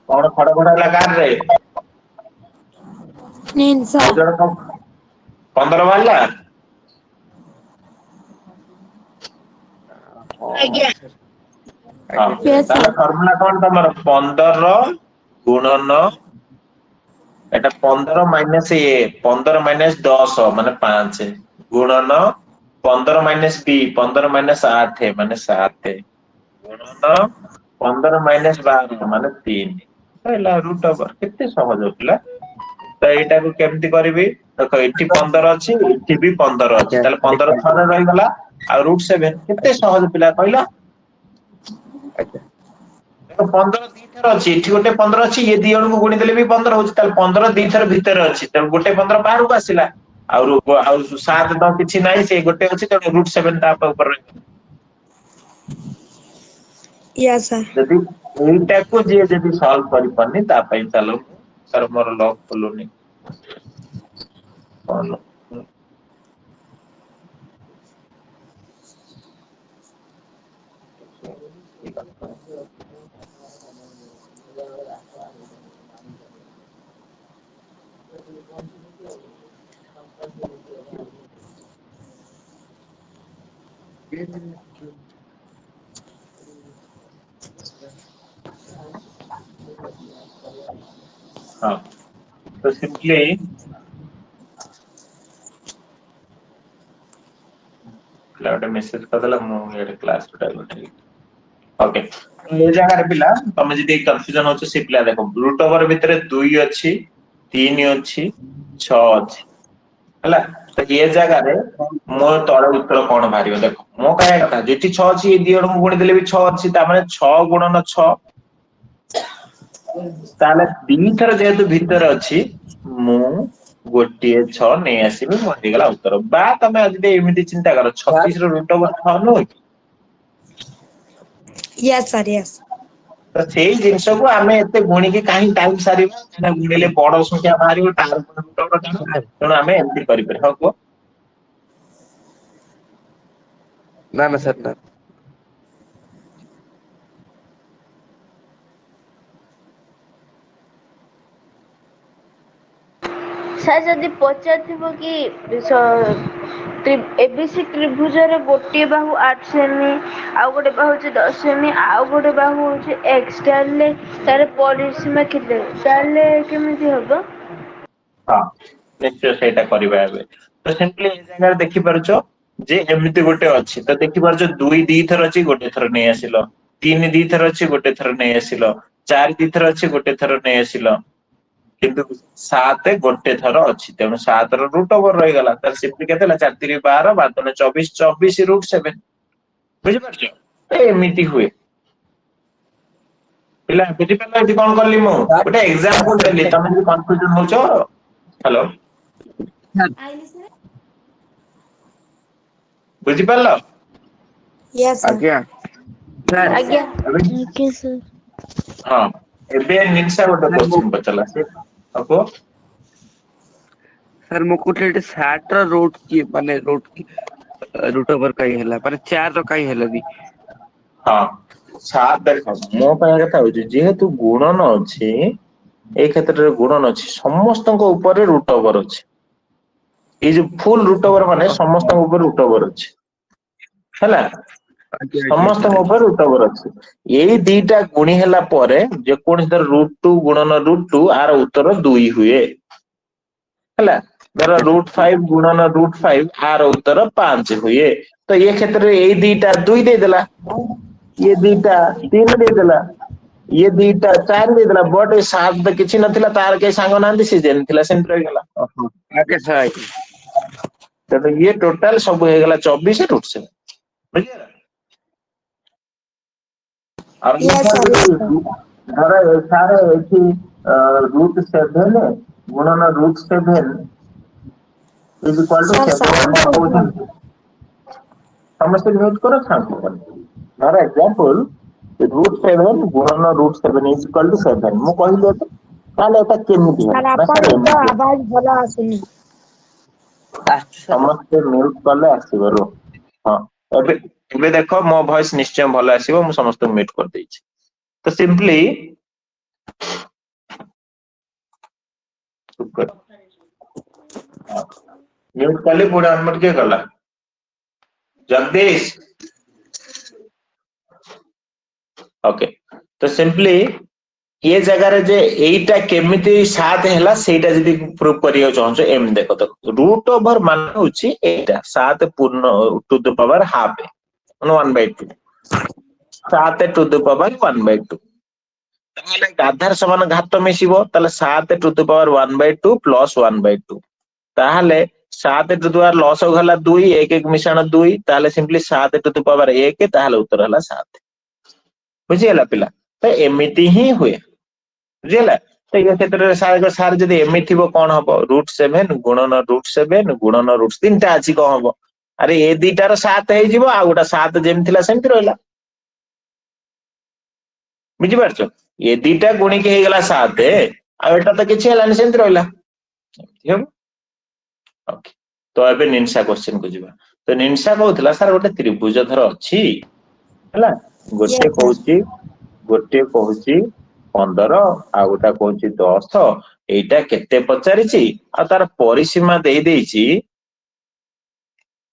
Speaker 1: कौन खड़ खड़ लगा रे
Speaker 2: 9
Speaker 1: ଆଉ
Speaker 2: sir.
Speaker 1: ଜଣ 15 ବାହାରିଲା।
Speaker 4: ଆଜ୍ଞା
Speaker 1: ହଁ
Speaker 2: Yes
Speaker 1: ତାହେଲେ
Speaker 2: sir.
Speaker 1: ଫର୍ମୁଲା କଣ ତମର 15 ଗୁଣନ ଏଟା 15 ମାଇନସ 15 ମାଇନସ 10 ମାନେ 5 ଗୁଣନ 15 ମାଇନସ b 15 ମାଇନସ 8 ମାନେ 7 ଗୁଣନ 15 ମାଇନସ 12 ମାନେ 3 ହେଲା ରୁଟ ଓଭର କେତେ ସହଜ ପିଲା। ତ ଏଇଟାକୁ କେମିତି କରିବି ଦେଖ ଏଠି 15 ଅଛି ଏଠି ବି 15 ଅଛି ତାହେଲେ 15 ଥରେ ରହିଗଲା ଆଉ ରୁଟ 7 କେତେ ସହଜ ପିଲା କହିଲ।
Speaker 3: ଆଜ୍ଞା
Speaker 1: ଦେଖ 15 ଦିଥର ଅଛି ଏଠି ଗୋଟେ 15 ଅଛି ଇଏ ଦି ଜଣଙ୍କୁ ଗୁଣି ଦେଲେ ବି 15 ହଉଛି ତାହେଲେ 15 ଦିଥର ଭିତରେ ଅଛି ତେଣୁ ଗୋଟେ 15 ବାହାରକୁ ଆସିଲା ଆଉ 7 ତ କିଛି ନାହିଁ ସେ ଗୋଟେ ଅଛି ତେଣୁ ରୁଟ 7 ତା ଉପରେ ରହିବ।
Speaker 2: Yes sir.
Speaker 1: ଯଦି ଏଇଟାକୁ ଯିଏ ଯଦି ସଲ୍ଭ କରିପାରୁନି ତା ପାଇଁ ଚାଲ ସାର୍ ମୋର ଲକ୍ ଖୋଲୁନି କଣ ହଁ ତ ସିମ୍ପଲି ପିଲା ଗୋଟେ ମେସେଜ କରିଦେଲା ମୁଁ ଇଆଡେ କ୍ଲାସ ଓକେ ଏ ଜାଗାରେ ପିଲା ତମେ ଯଦି କନଫ୍ୟୁଜନ ହଉଛ ସେ ପିଲା ଦେଖ ରୁଟ ଓଭର ଭିତରେ 2 ଅଛି 3 ଅଛି 6 ଅଛି ହେଲା ତ ଏ ଜାଗାରେ ମୋ ତଳେ ଉତ୍ତର କଣ ବାହାରିବ ଦେଖ ମୋ କହିବା କଥା ଯେଠି 6 ଅଛି ଏ ଦି ଜଣଙ୍କୁ ଗୁଣି ଦେଲେ ବି 6 ଅଛି ତାମାନେ 6 ଗୁଣନ 6 ତାହେଲେ ଦିଥର ଯେହେତୁ ଭିତରେ ଅଛି ମୁଁ ଗୋଟିଏ 6 ନେଇ ଆସିବି ମୋ ହେଇଗଲା ଉତ୍ତର ବା ତମେ ଯଦି ଏମିତି ଚିନ୍ତା କର 36 ର ରୁଟ ଓଭର 6 ନୁହେଁ କି?
Speaker 2: Yes sir. Yes.
Speaker 1: ତ ସେଇ ଜିନିଷକୁ ଆମେ ଏତେ ଗୁଣିକି କାହିଁ ଟାଇମ ସାରିବା ସେଟା ଗୁଣିଲେ ବଡ ସଂଖ୍ୟା ବାହାରିବ ତାର ପୁଣି ରୁଟ ଓଭର ଟାଣ ତେଣୁ ଆମେ ଏମିତି କରିପାରିବା ହଁ କୁହ।
Speaker 3: ନା ନା ସାର୍ ନା
Speaker 5: ସାର୍ ଯଦି ପଚାରିଥିବ କି ଏବିସି ତ୍ରିଭୁଜର ଗୋଟିଏ ବାହୁ 8 ସେମି ଆଉ ଗୋଟେ ବାହୁ ହଉଛି 10 ସେମି ଆଉ ଗୋଟେ ବାହୁ ହଉଛି x ତାର ପରିସୀମା କେତେ ତାହେଲେ କେମିତି ହବ?
Speaker 1: ହଁ ନିଶ୍ଚୟ ସେଇଟା କରିବା ଏବେ ତ ସିମ୍ପଲି ଏ ଜାଗାରେ ଦେଖିପାରୁଛ ଯେ ଏମିତି ଗୋଟେ ଅଛି ତ ଦେଖିପାରୁଛ 2 ଦିଥର ଅଛି ଗୋଟେ ଥର ନେଇ ଆସିଲ 3 ଦିଥର ଅଛି ଗୋଟେ ଥର ନେଇ ଆସିଲ 4 ଦିଥର ଅଛି ଗୋଟେ ଥର ନେଇ ଆସିଲ କିନ୍ତୁ 7 ଗୋଟେ ଥର ଅଛି ତେଣୁ 7 ର ରୁଟ ଓଭର ରହିଗଲା ତାର ସିମ୍ପଲି କେତେ ହେଲା 4 3 12 12 24 24 ରୁଟ 7 ବୁଝିପାରୁଛ ଏମିତି ହୁଏ ପିଲା ବୁଝିପାରିଲ ଏଠି କଣ କଲି ମୁଁ ଗୋଟେ ଏକ୍ସାମ୍ପଲ ଦେଲି ତମେ ଯଦି କନଫ୍ୟୁଜନ ହଉଛ ହ୍ୟାଲୋ ବୁଝିପାରିଲ
Speaker 2: Yes sir.
Speaker 3: ଆଜ୍ଞା ସାର୍
Speaker 5: ଆଜ୍ଞା
Speaker 1: ଏବେ
Speaker 2: Okay sir.
Speaker 1: ହଁ ଏବେ ନିଶା ଗୋଟେ
Speaker 3: ସାର୍ ମୁଁ
Speaker 1: କୋଶ୍ଚିନ୍ ପଚାରିଲା ସେ କୁହ
Speaker 3: ସାର୍ ମୁଁ କହୁଥିଲି ଏଠି 60 ର ରୁଟ କି ମାନେ ରୁଟ ଓଭର କାଇଁ ହେଲା ମାନେ 4 ର କାଇଁ ହେଲାନି?
Speaker 1: ହଁ ଦେଖ ମୋ କହିବା କଥା ହଉଛି ଯେହେତୁ ଗୁଣନ ଅଛି ଏଇ କ୍ଷେତ୍ରରେ ଗୁଣନ ଅଛି ସମସ୍ତଙ୍କ ଉପରେ ରୁଟ ଓଭର ଅଛି ଏଇ ଯୋଉ ଫୁଲ ରୁଟ ଓଭର ମାନେ
Speaker 3: ଓହୋ
Speaker 1: ସମସ୍ତଙ୍କ ଉପରେ ରୁଟ ଓଭର ଅଛି ହେଲା
Speaker 3: ଆଜ୍ଞା ଆଜ୍ଞା ସାର୍
Speaker 1: ସମସ୍ତଙ୍କ
Speaker 3: ଆଜ୍ଞା
Speaker 1: ଉପରେ ରୁଟ ଓଭର ଅଛି ଏଇ ଦିଟା ଗୁଣି ହେଲା ପରେ ଯେକୌଣସି ଧର ରୁଟ 2 ଗୁଣନ ରୁଟ 2 ଆର ଉତ୍ତର 2 ହୁଏ ହେଲା ଧର
Speaker 3: ଆଜ୍ଞା
Speaker 1: ରୁଟ 5 ଗୁଣନ ରୁଟ 5 ଆର ଉତ୍ତର 5 ହୁଏ ତ ଏ କ୍ଷେତ୍ରରେ ଏଇ ଦିଟା 2 ଦେଇଦେଲା ଇଏ ଦିଟା 3 ଦେଇଦେଲା ଇଏ ଦିଟା 4 ଦେଇଦେଲା ବଟ ଏ 7 ତ କିଛି ନଥିଲା ତାର କେହି ସାଙ୍ଗ ନାହାନ୍ତି ସେ ଯେମିତି ଥିଲା ସେମିତି ରହିଗଲା
Speaker 3: ଓହୋ ଆଜ୍ଞା ସାର୍ ଆଜ୍ଞା
Speaker 1: ତେଣୁ ଇଏ ଟୋଟାଲ ସବୁ ହେଇଗଲା 24 ରୁଟ 7 ବୁଝିଗଲା ଆଉ
Speaker 2: Yes sir. Yes sir.
Speaker 1: ଧର ସାର ଏଠି ରୁଟ 7 ଗୁଣନ root 7 is equal to
Speaker 2: Sir
Speaker 1: 7
Speaker 2: sound
Speaker 1: କଣ
Speaker 2: problem.
Speaker 1: କହୁଛନ୍ତି ସମସ୍ତେ ମ୍ୟୁଟ କର ଧର ଏକ୍ସାମ୍ପଲ ରୁଟ 7 ଗୁଣନ ରୁଟ 7 ଇଜ ଇକ୍ୱାଲ ଟୁ 7 ମୁଁ କହିଲି ଏଟା ତାହେଲେ ଏଟା କେମିତି
Speaker 2: Sir
Speaker 1: ହେଲା ନା ସାର୍
Speaker 2: ଆପଣଙ୍କ
Speaker 1: ଏମିତି
Speaker 2: ଆବାଜ ଭଲ ଆସୁନି।
Speaker 3: ଆସୁଛି ସାର୍
Speaker 1: ସମସ୍ତେ ମ୍ୟୁଟ କଲେ ଆସିବ ରୁହ ହଁ ଏବେ ଦେଖ ମୋ ଭଏସ ନିଶ୍ଚୟ ଭଲ ଆସିବ ମୁଁ ସମସ୍ତଙ୍କୁ ମ୍ୟୁଟ କରିଦେଇଛି ତ ସିମ୍ପଲି म्यूट कली पुणी अनम्यूट किए कला जगदीश ओके तो सिंपली ये जगह जे एटा केमिति 7 हैला सेटा जदी प्रूव करियो चाहछो एम देखो तो रूट ओवर मान होची एटा 7 पूर्ण to the power half 1/2 7 to the power 1/2 ताले आधार समान घात मिसिबो ताले 7 टू द पावर 1/2 प्लस 1/2 ताले 7 टू द पावर लॉस हो गला 2 1 1 मिश्रण 2 ताले सिंपली 7 टू द पावर 1 ताले उत्तर हला 7 बुझियला पिला तो एमिति ही हुए बुझियला तो ये क्षेत्र रे सार जदी एमिति थिबो कोन हबो √7 गुणन √7 गुणन √3 तीनटा अछि कोन हबो अरे ए दीटार 7 हे जिवो आ गोटा 7 जेम थिला सेमति रहला बुझि पारछो ये दीटा गुणी के हे गला 7 आ एटा तो किछि हलानी सेमति रहला ठीक ओके तो एबे निंसा क्वेश्चन को जिबा तो निंसा कहउतला सर गोटे त्रिभुज धर अछि हला गोटे कहूची 15 आ गोटा कहूची 10 एटा केते पचारिछि आ तार परिसीमा देई देइछि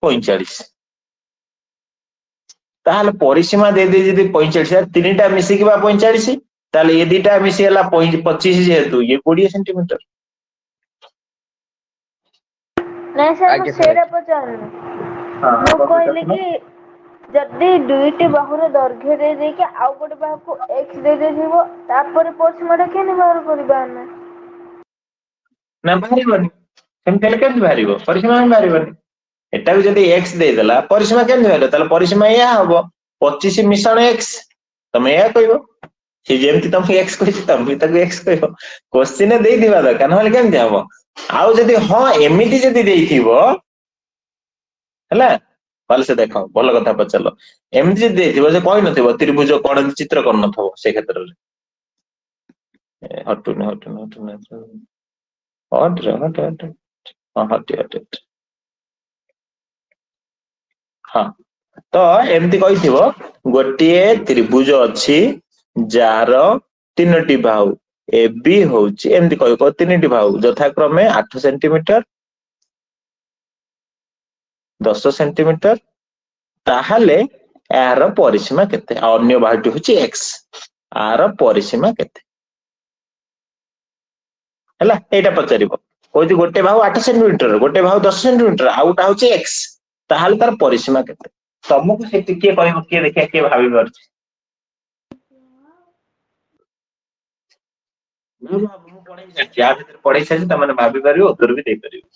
Speaker 1: 45 ताहले परिसीमा देई देइ जदी 45 तीनटा मिसी के बा 45 ताहले ये दीटा मिसी हला 25 जेतु ये 20 सेंटीमीटर
Speaker 5: नहीं सर
Speaker 3: आगे
Speaker 5: मैं
Speaker 3: सर
Speaker 5: सेरा पचारनी मु कहले कि जदि दुईटी बाहुर दैर्घ्य दे दे के आउ गोटे बाहु को x दे दे दिबो तापर परिसीमाटा केने बाहर करबा ना
Speaker 1: ना बाहरिबनी सेमतेल के बाहरिबो परिसीमा बाहरिबनी एटा को जदी x दे देला परिसीमा केन बाहरिबो ताले परिसीमा या हबो 25 मिश्रण x तमे या कहबो से जेमति तमे x कहि तमे तक x कहबो क्वेश्चन दे दिबा द कान हल केन जाबो आउ जदी हां एमिति जदी देइथिबो हला भल से देखो भल कथा पचलो एमती जदी देइथिबो जे कहि नथिबो त्रिभुज कोण चित्र कर नथबो से क्षेत्र रे हटुने हट हाँ तो एमती कहिथिबो गोटिए त्रिभुज अछि जार तीनटी बाहु ए बी होउची एमती कहिबो तीनटी बाहु यथाक्रमे 8 सेंटीमीटर 10 सेंटीमीटर ताहले यार परिसीमा केते अन्य बाहुटी होची x आर परिसीमा केते हला एटा पचारिबो कोइ गोटे बाहु 8 सेंटीमीटर गोटे बाहु 10 सेंटीमीटर आउटा होची x ताहले तार परिसीमा केते तुमको से टिके कहबो के देखिया के भाबी परछि मु पढै छै आ भीतर पढै छै त माने भाबी परियो उत्तर भी दे परियो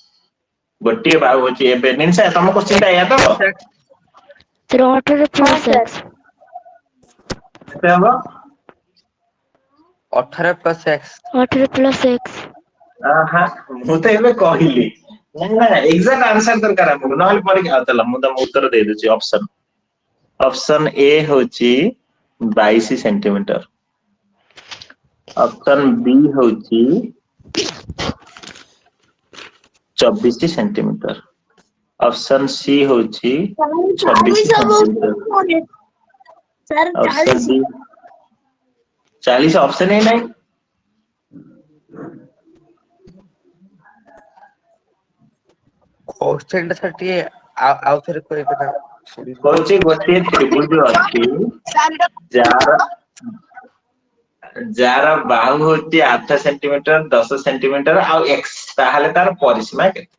Speaker 1: गोटे बाहु होची एबे निंसा तुमको चिंता या तो
Speaker 2: सर 18 प्लस x
Speaker 1: केते हबो
Speaker 3: 18 प्लस x
Speaker 2: 18 प्लस x
Speaker 1: हां मु तो एबे कहिली ना एग्जैक्ट आंसर दरकार हमको नहल पढ के चला मु त उत्तर दे देछि ऑप्शन ए होची 22 सेंटीमीटर ऑप्शन बी होची 24 सेंटीमीटर ऑप्शन सी होची 26 सेंटीमीटर ऑप्शन डी 40 ऑप्शन ही नहीं
Speaker 3: क्वेश्चन टा सर आउ थरे कहबे ना
Speaker 1: कोची गोटे त्रिभुज अछि जार बाहु होती 8 सेंटीमीटर 10 सेंटीमीटर आ x ताहले तार परिसीमा केते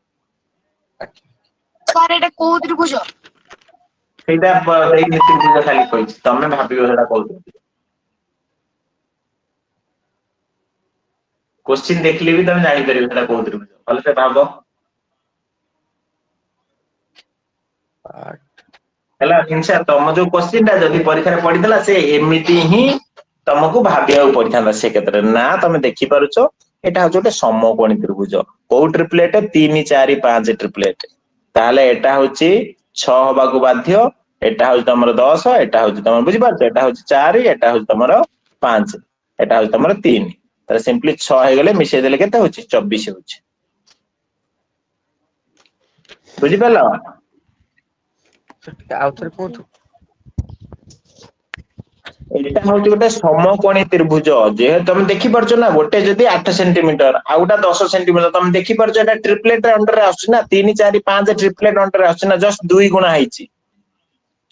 Speaker 4: सर एटा को त्रिभुज
Speaker 1: सेटा देई त्रिभुज खाली कहि तमे भाबियो सेटा कहू क्वेश्चन देखले भी तमे जानि परिबो सेटा कहू त्रिभुज भले से भाबो हला हिंसा तम जो क्वेश्चन ता जदी परीक्षा रे पडितला से एमिति ही तुमको भाबिया पड़ता से क्षेत्र ना तुम देखि पारुछ एटा हो जोटे समकोणी त्रिभुज को ट्रिपलेट 3 4 5 ट्रिपलेट ताले एटा होची 6 हबा को बाध्य एटा हो तमरो 10 एटा हो तमरो बुझि पारछ एटा हो 4 एटा हो तमरो 5 एटा हो तमरो 3 त सिंपली 6 हे गेले मिसे देले केते होची 24 होची बुझि पाला
Speaker 3: आउ थरे कोन
Speaker 1: ଏଇଟା ହଉଛି ଗୋଟେ ସମକୋଣୀ ତ୍ରିଭୁଜ ଯେହେତୁ ତମେ ଦେଖିପାରୁଛ ନା ଗୋଟେ ଯଦି 8 ସେଣ୍ଟିମିଟର ଆଉ ଗୋଟା 10 ସେଣ୍ଟିମିଟର ତମେ ଦେଖିପାରୁଛ ଏଟା ଟ୍ରିପଲେଟ ଅଣ୍ଡରରେ ଆସୁଛି ନା 3 4 5 ଟ୍ରିପଲେଟ ଅଣ୍ଡରରେ ଆସୁଛି ନା ଜଷ୍ଟ 2 ଗୁଣା ହେଇଛି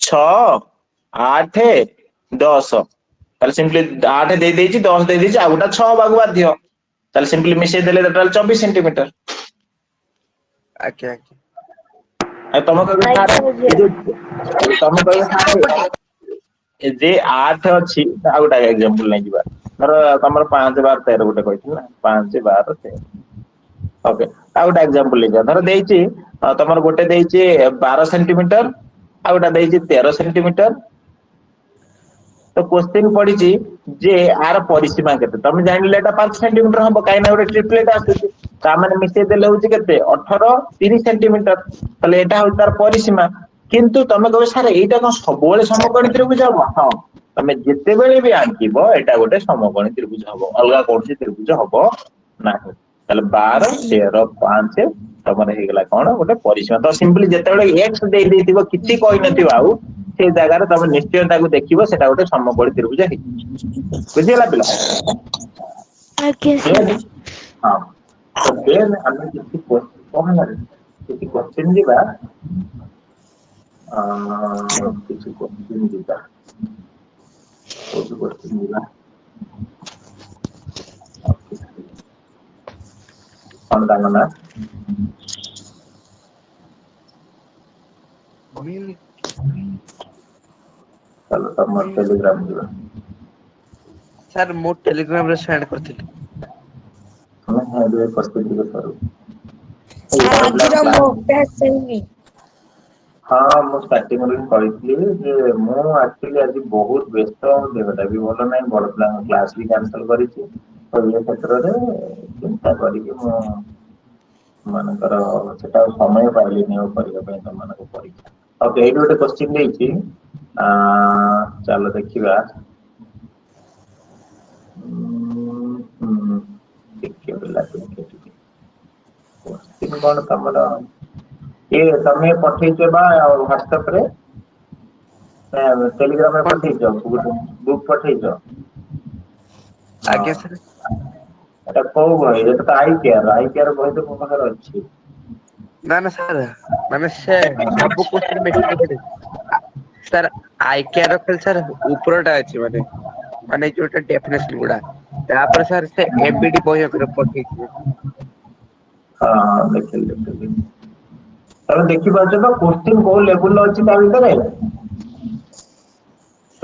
Speaker 1: 6 8 10 ତାହେଲେ ସିମ୍ପଲି 8 ଦେଇ ଦେଇଛି 10 ଦେଇ ଦେଇଛି ଆଉ ଗୋଟା 6 ହବାକୁ ବାଧ୍ୟ ତାହେଲେ ସିମ୍ପଲି ମିଶେଇ ଦେଲେ ଟୋଟାଲ 24 ସେଣ୍ଟିମିଟର
Speaker 3: ଆଜ୍ଞା ଆଜ୍ଞା
Speaker 1: ଆଉ ତମେ କହିବ
Speaker 5: ଆଜ୍ଞା
Speaker 1: ସାର୍
Speaker 5: ବୁଝିଲି।
Speaker 1: ଏ ଯୋଉ ତମେ କହିବ ସାର୍ ଏ ଯେ 8 ଅଛି ଆଉ ଗୋଟେ ଏକ୍ସାମ୍ପଲ ନେଇଯିବା ଧର ତମର 5 12 13 ଗୋଟେ କହିଥିଲି ନା 5 12 13 ଓକେ ଆଉ ଗୋଟେ ଏକ୍ସାମ୍ପଲ ନେଇଯିବା ଧର ଦେଇଛି ତମର ଗୋଟେ ଦେଇଛି 12 ସେଣ୍ଟିମିଟର ଆଉ ଗୋଟେ ଦେଇଛି 13 ସେଣ୍ଟିମିଟର ତ क्वेश्चन पड़ी जे आर परिसीमा केते तमे जानिले एटा 5 सेंटीमीटर हम काइना गोटे ट्रिपलेट आसुची ता माने मिसे देले होची केते 18 30 सेंटीमीटर तले एटा हो तार परिसीमा किंतु तमे कहबे सर एटा कोन सबोले समकोणी त्रिभुज हबो हां तमे जेते बेले भी आंकिबो एटा गोटे समकोणी त्रिभुज हबो अलगा कोनसी त्रिभुज हबो नाही तले 12 13 5 तमरे हे गेला कोन गोटे परिसीमा तो सिंपली जेते बेले x देई देतिबो किछि कहि नथिबो आउ से जगह रे तमे निश्चय ताकू देखिबो सेटा गोटे समकोणी त्रिभुज हे बुझिला पिला
Speaker 2: आज्ञा
Speaker 1: देन
Speaker 2: सर
Speaker 1: हां तो देन हमें किछि कोन किछि क्वेश्चन दिबा किछि क्वेश्चन दिबा कोन क्वेश्चन दिबा कौन दांगा ना चलो तब मत टेलीग्राम दिबा
Speaker 3: ସାର୍ ମୁଁ ଟେଲିଗ୍ରାମ ରେ ସେଣ୍ଡ କରିଥିଲି
Speaker 1: हमें है जो क्वेश्चन दिबा करू
Speaker 2: ସାର୍ ଆଜିର ମୋଟା ଆସିନି
Speaker 1: हाँ ମୁଁ ଷ୍ଟାର୍ଟିଂ ରୁ କହିଥିଲି ଯେ ମୁଁ ଆକ୍ଚୁଆଲି ଆଜି ବହୁତ ବ୍ୟସ୍ତ ଦେହଟା ବି ଭଲ ନାହିଁ ବଡ ପିଲାଙ୍କ କ୍ଲାସ ବି କ୍ୟାନସଲ କରିଛି ତ ଏ କ୍ଷେତ୍ରରେ ଚିନ୍ତା କରିକି ମୁଁ ମାନଙ୍କର ସେଟା ସମୟ ପାଇଲିନି ଆଉ କରିବା ପାଇଁ ତମମାନଙ୍କ ପରୀକ୍ଷା ଓକେ ଏଇଠି ଗୋଟେ କ୍ୱେଶ୍ଚିନ୍ ଦେଇଛି ଚାଲ ଦେଖିବା ଟିକେ ହେଲା ଟିକେ क्वेश्चन କଣ ତମର ये तमे पठेइछ बा WhatsApp रे टेलीग्राम रे
Speaker 3: କଣ
Speaker 1: पठेइछ बुक पठेइछ
Speaker 3: ଆଜ୍ଞା ସାର୍
Speaker 1: ଏଟା କୋଉ ବହି ଏଟା ତ ଆଇ କେୟାର ବହି ତ ମୋ ପାଖରେ ଅଛି
Speaker 3: ନା ନା ସାର୍ ମାନେ ସେ ସବୁ କୋଶ୍ଚିନ୍ ବେଶୀ ସାର୍ ଆଇ କେୟାର ଖାଲି ସାର୍ ଉପରଟା ଅଛି ମାନେ ଯୋଉଟା ଡେଫିନେସନ ଗୁଡା ତାପରେ ସାର୍ ସେ ଏବିଡି ବହି ପଠେଇଥିବେ
Speaker 1: ହଁ ଦେଖିଲି ତମେ ଦେଖିପାରୁଛ ତ କୋଶ୍ଚିନ୍ କୋଉ ଲେବୁଲ ଅଛି ତା ଭିତରେ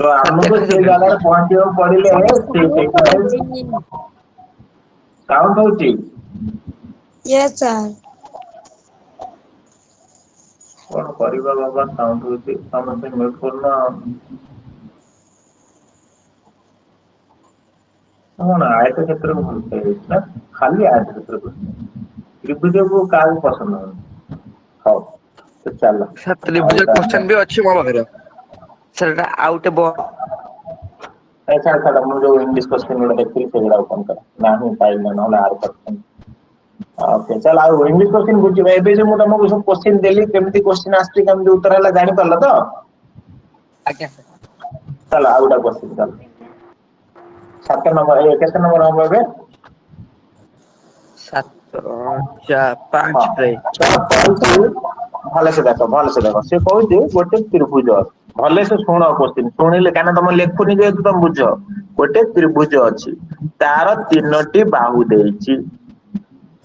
Speaker 1: ତ
Speaker 3: ସାର୍
Speaker 1: ଆମକୁ ସେ
Speaker 3: ଦେଖାଯାଉନି
Speaker 1: ଜାଗାରେ ପହଞ୍ଚିବାକୁ ପଡିଲେ ସେ ସେଇଥିପାଇଁ କାଉଣ୍ଟ ହଉଛି
Speaker 2: यस सर
Speaker 1: କଣ କରିବା ବାବା ସାଉଣ୍ଡ ହଉଛି ସମସ୍ତେ ମିଉଟ କରୁନ କଣ ଆୟତ କ୍ଷେତ୍ରକୁ ଭଲ ପାଇଯାଇଛି ନା ଖାଲି ଆୟତ କ୍ଷେତ୍ରକୁ ତ୍ରିଭୁଜକୁ କାହାକୁ ପସନ୍ଦ ହଉନି ହଉ ତ ଚାଲ
Speaker 3: ସାର୍
Speaker 1: ଆଉ
Speaker 3: ତ୍ରିଭୁଜ
Speaker 1: ଗୋଟେ
Speaker 3: କୋଶ୍ଚିନ୍ ବି ଅଛି ମୋ ପାଖରେ ସାର୍ ଏଟା ଆଉ ଗୋଟେ
Speaker 1: ଛାଡ ମୁଁ ଯୋଉ ଇଂଲିଶ କୋଶ୍ଚିନ୍ ଗୁଡା ଦେଖିଥିଲି ସେଗୁଡା କଣ କର ନାହିଁ ପାଇଲି ନହେଲେ ଆର କରିଥାନ୍ତି ଓକେ ଚାଲ ଆଉ ଇଂଲିଶ କୋଶ୍ଚିନ୍ ବୁଝିବା ଏବେ ଯୋଉ ମୁଁ ତମକୁ ସବୁ କୋଶ୍ଚିନ୍ ଦେଲି କେମିତି କୋଶ୍ଚିନ୍ ଆସିଛି କେମିତି ଉତ୍ତର ହେଲା ଜାଣିପାରିଲ ତ
Speaker 3: ଆଜ୍ଞା ସାର୍
Speaker 1: ଚାଲ ଆଉ ଗୋଟେ କୋଶ୍ଚିନ୍ ଚାଲ 7 ନମ୍ବର କେତେ ନମ୍ବର ହବ ଏବେ
Speaker 3: 5 ପ୍ରାୟ
Speaker 1: ଭଲସେ ଦେଖ ସେ କହୁଛି ଗୋଟେ ତ୍ରିଭୁଜ ଭଲସେ ଶୁଣ କୋଶ୍ଚିନ୍ ଶୁଣିଲେ କାହିଁକିନା ତମ ଲେଖୁନି ଯେହେତୁ ତମେ ବୁଝ ଗୋଟେ ତ୍ରିଭୁଜ ଅଛି ତାର 3ଟି ବାହୁ ଦେଇଛି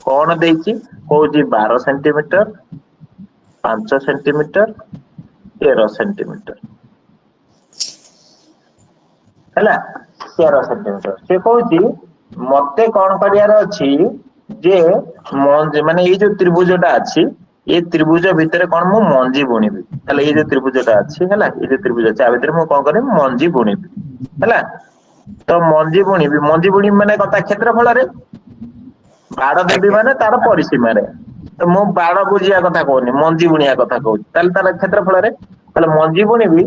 Speaker 1: କଣ ଦେଇଛି କହୁଛି 12 ସେଣ୍ଟିମିଟର 5 ସେଣ୍ଟିମିଟର 13 ସେଣ୍ଟିମିଟର ହେଲା 13 ସେଣ୍ଟିମିଟର ସେ କହୁଛି ମତେ କଣ କରିବାର ଅଛି ଯେ ମାନେ ଏଇ ଯୋଉ ତ୍ରିଭୁଜ ଟା ଅଛି ଏଇ ତ୍ରିଭୁଜ ଭିତରେ କଣ ମୁଁ ମଞ୍ଜି ବୁଣିବି ତାହେଲେ ଏଇ ଯୋଉ ତ୍ରିଭୁଜଟା ଅଛି ହେଲା ଏଇ ଯୋଉ ତ୍ରିଭୁଜ ଅଛି ଆ ଭିତରେ ମୁଁ କଣ କରିବି ମଞ୍ଜି ବୁଣିବି ହେଲା ତ ମଞ୍ଜି ବୁଣିବି ମାନେ ତା କ୍ଷେତ୍ର ଫଳରେ ବାଡ ଦେବି
Speaker 3: ଆଜ୍ଞା
Speaker 1: ମାନେ ତାର ପରିସୀମାରେ ତ ମୁଁ ବାଡ ବୁଝିବା କଥା କହୁନି ମଞ୍ଜି ବୁଣିବା କଥା କହୁଛି ତାହେଲେ ତାର କ୍ଷେତ୍ର ଫଳରେ ତାହେଲେ ମଞ୍ଜି ବୁଣିବି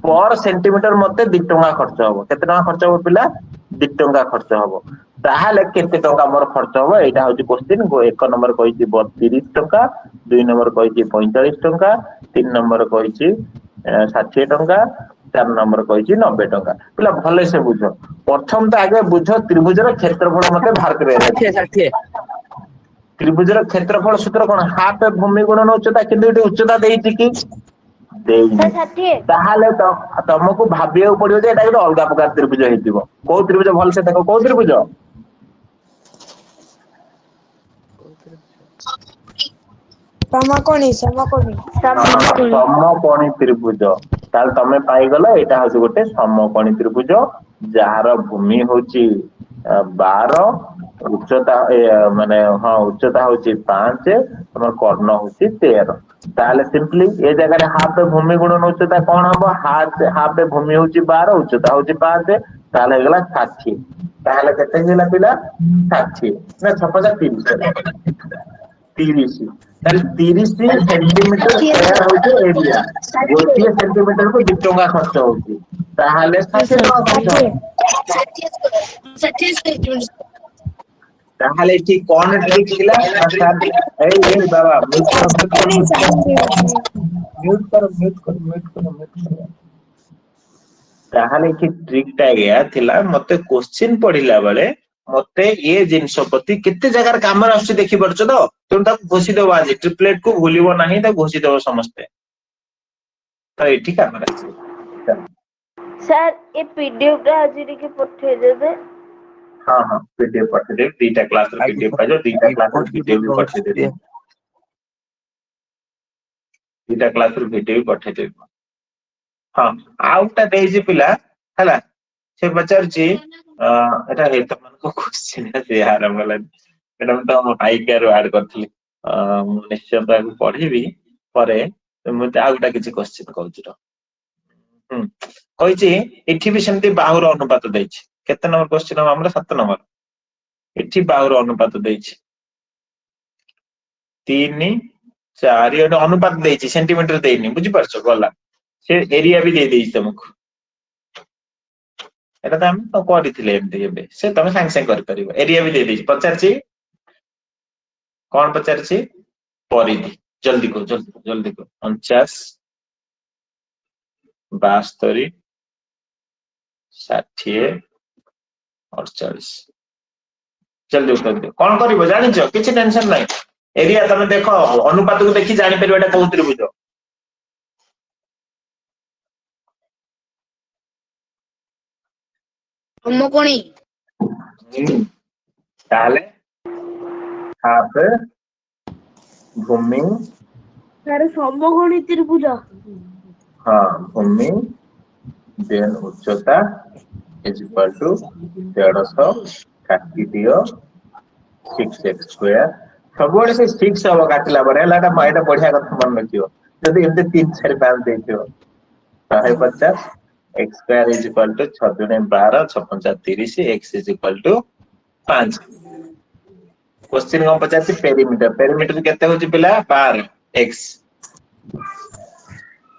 Speaker 1: ପର ସେଣ୍ଟିମିଟର ମତେ 2 ଟଙ୍କା ଖର୍ଚ୍ଚ ହବ କେତେ ଟଙ୍କା ଖର୍ଚ୍ଚ ହବ ପିଲା 2 ଟଙ୍କା ଖର୍ଚ୍ଚ ହବ ତାହେଲେ କେତେ ଟଙ୍କା ମୋର ଖର୍ଚ୍ଚ ହବ ଏଇଟା ହଉଛି କୋଶ୍ଚିନ୍ 1 ନମ୍ବର କହିଛି 32 ଟଙ୍କା 2 ନମ୍ବର କହିଛି 45 ଟଙ୍କା 3 ନମ୍ବର କହିଛି 60 ଟଙ୍କା 4 नंबर कही 90 टंका पिला भले से बुझ प्रथम तो आगे बुझ त्रिभुजर क्षेत्रफल मते बाहर करे
Speaker 3: 60
Speaker 1: त्रिभुजर क्षेत्रफल सूत्र कोन हाफ भूमि गुणन उच्चता किंतु एटी उच्चता देइछि कि देइनि
Speaker 5: 60
Speaker 1: ताहाले तो तुमको भाबियो पड़ियो जे एटा ଗୋଟେ अलगा प्रकार त्रिभुज हेतिबो को त्रिभुज भल से देखो को त्रिभुज
Speaker 2: समकोणी
Speaker 1: समकोणी त्रिभुज ताल तमे पाई गला एटा होची गोटे समकोणी त्रिभुज जहार भूमि होची 12 उच्चता माने हां उच्चता होची 5 हमर कर्ण होची 13 ताले सिंपली ए जगह रे हाफ भूमि गुणन उच्चता कोन हबो हाफ भूमि होची 12 उच्चता होची 5 ताले गला 60 ताले केते हिला पिला 60 ना 30 ताले 30 सेंटीमीटर स्क्वायर होची एरिया गोटिए सेंटीमीटर को 2 टंका खर्च होची ताले 60 टंका खर्च
Speaker 4: 60
Speaker 1: ताहले ठीक कौन ट्रिक हिला ए बाबा म्यूट करो ताहले ठीक ट्रिकटा गया थिला मते क्वेश्चन पढिला बेले मते ए जिंस प्रति केते जगह काम आछी देखि परछ तो तुम ता घोषि देबो आज ट्रिपलेट को भूलिबो नाही ता घोषि देबो समस्त तो ए ठीक है
Speaker 5: सर ये पीडीएफ रा आज के पठे देबे
Speaker 1: हां हां पीडीएफ पठे दे दीटा क्लास रो पीडीएफ पाजो दीटा क्लास रो वीडियो भी पठे दे दीटा क्लास रो वीडियो भी पठे दे हां आउटा देजी पिला हला से पचारची एटा हे त मन को क्वेश्चन है यार मला एटा तो हाई केयर ऐड करथली मु निश्चय ताकू पढिबी परे मु आउटा किछि क्वेश्चन कहउची र कहिछि एठी भी सेमती बाहुर अनुपात दैछि केते नंबर क्वेश्चन हमरा 7 नंबर एठी बाहुर अनुपात दैछि 3 4 एटा अनुपात दैछि सेंटीमीटर देइनि बुझि परछो गला से एरिया भी दे देइछि तुमको एटा त हम तो करिथिले एमती एबे से तमे संग संग कर परिबो एरिया भी दे देइछि पचारछि कोन पचारछि परिधि जल्दी को 49 72 60 48 जल्दी उत्तर दियो कोन करिवो जानि छ किछि टेंशन नै एरिया तमे देखो अनुपात को देखि जानि परिबो एटा कोन त्रिभुज
Speaker 4: समकोणी
Speaker 1: ताले हाफ भूमि
Speaker 5: सर समकोणी त्रिभुज
Speaker 1: हां भूमि देन उच्चता इज इक्वल टू 150 काटी दियो 6x स्क्वायर सबोडे से 6 अब काटला बरे लाटा माइटा बढ़िया कथा मन रखियो जदी एते 3 4 5 देथियो 150 x square is equal to 6 दुने 12 6 5 30 x is equal to 5 question को 50 पेरीमीटर केते होची पिला 12 x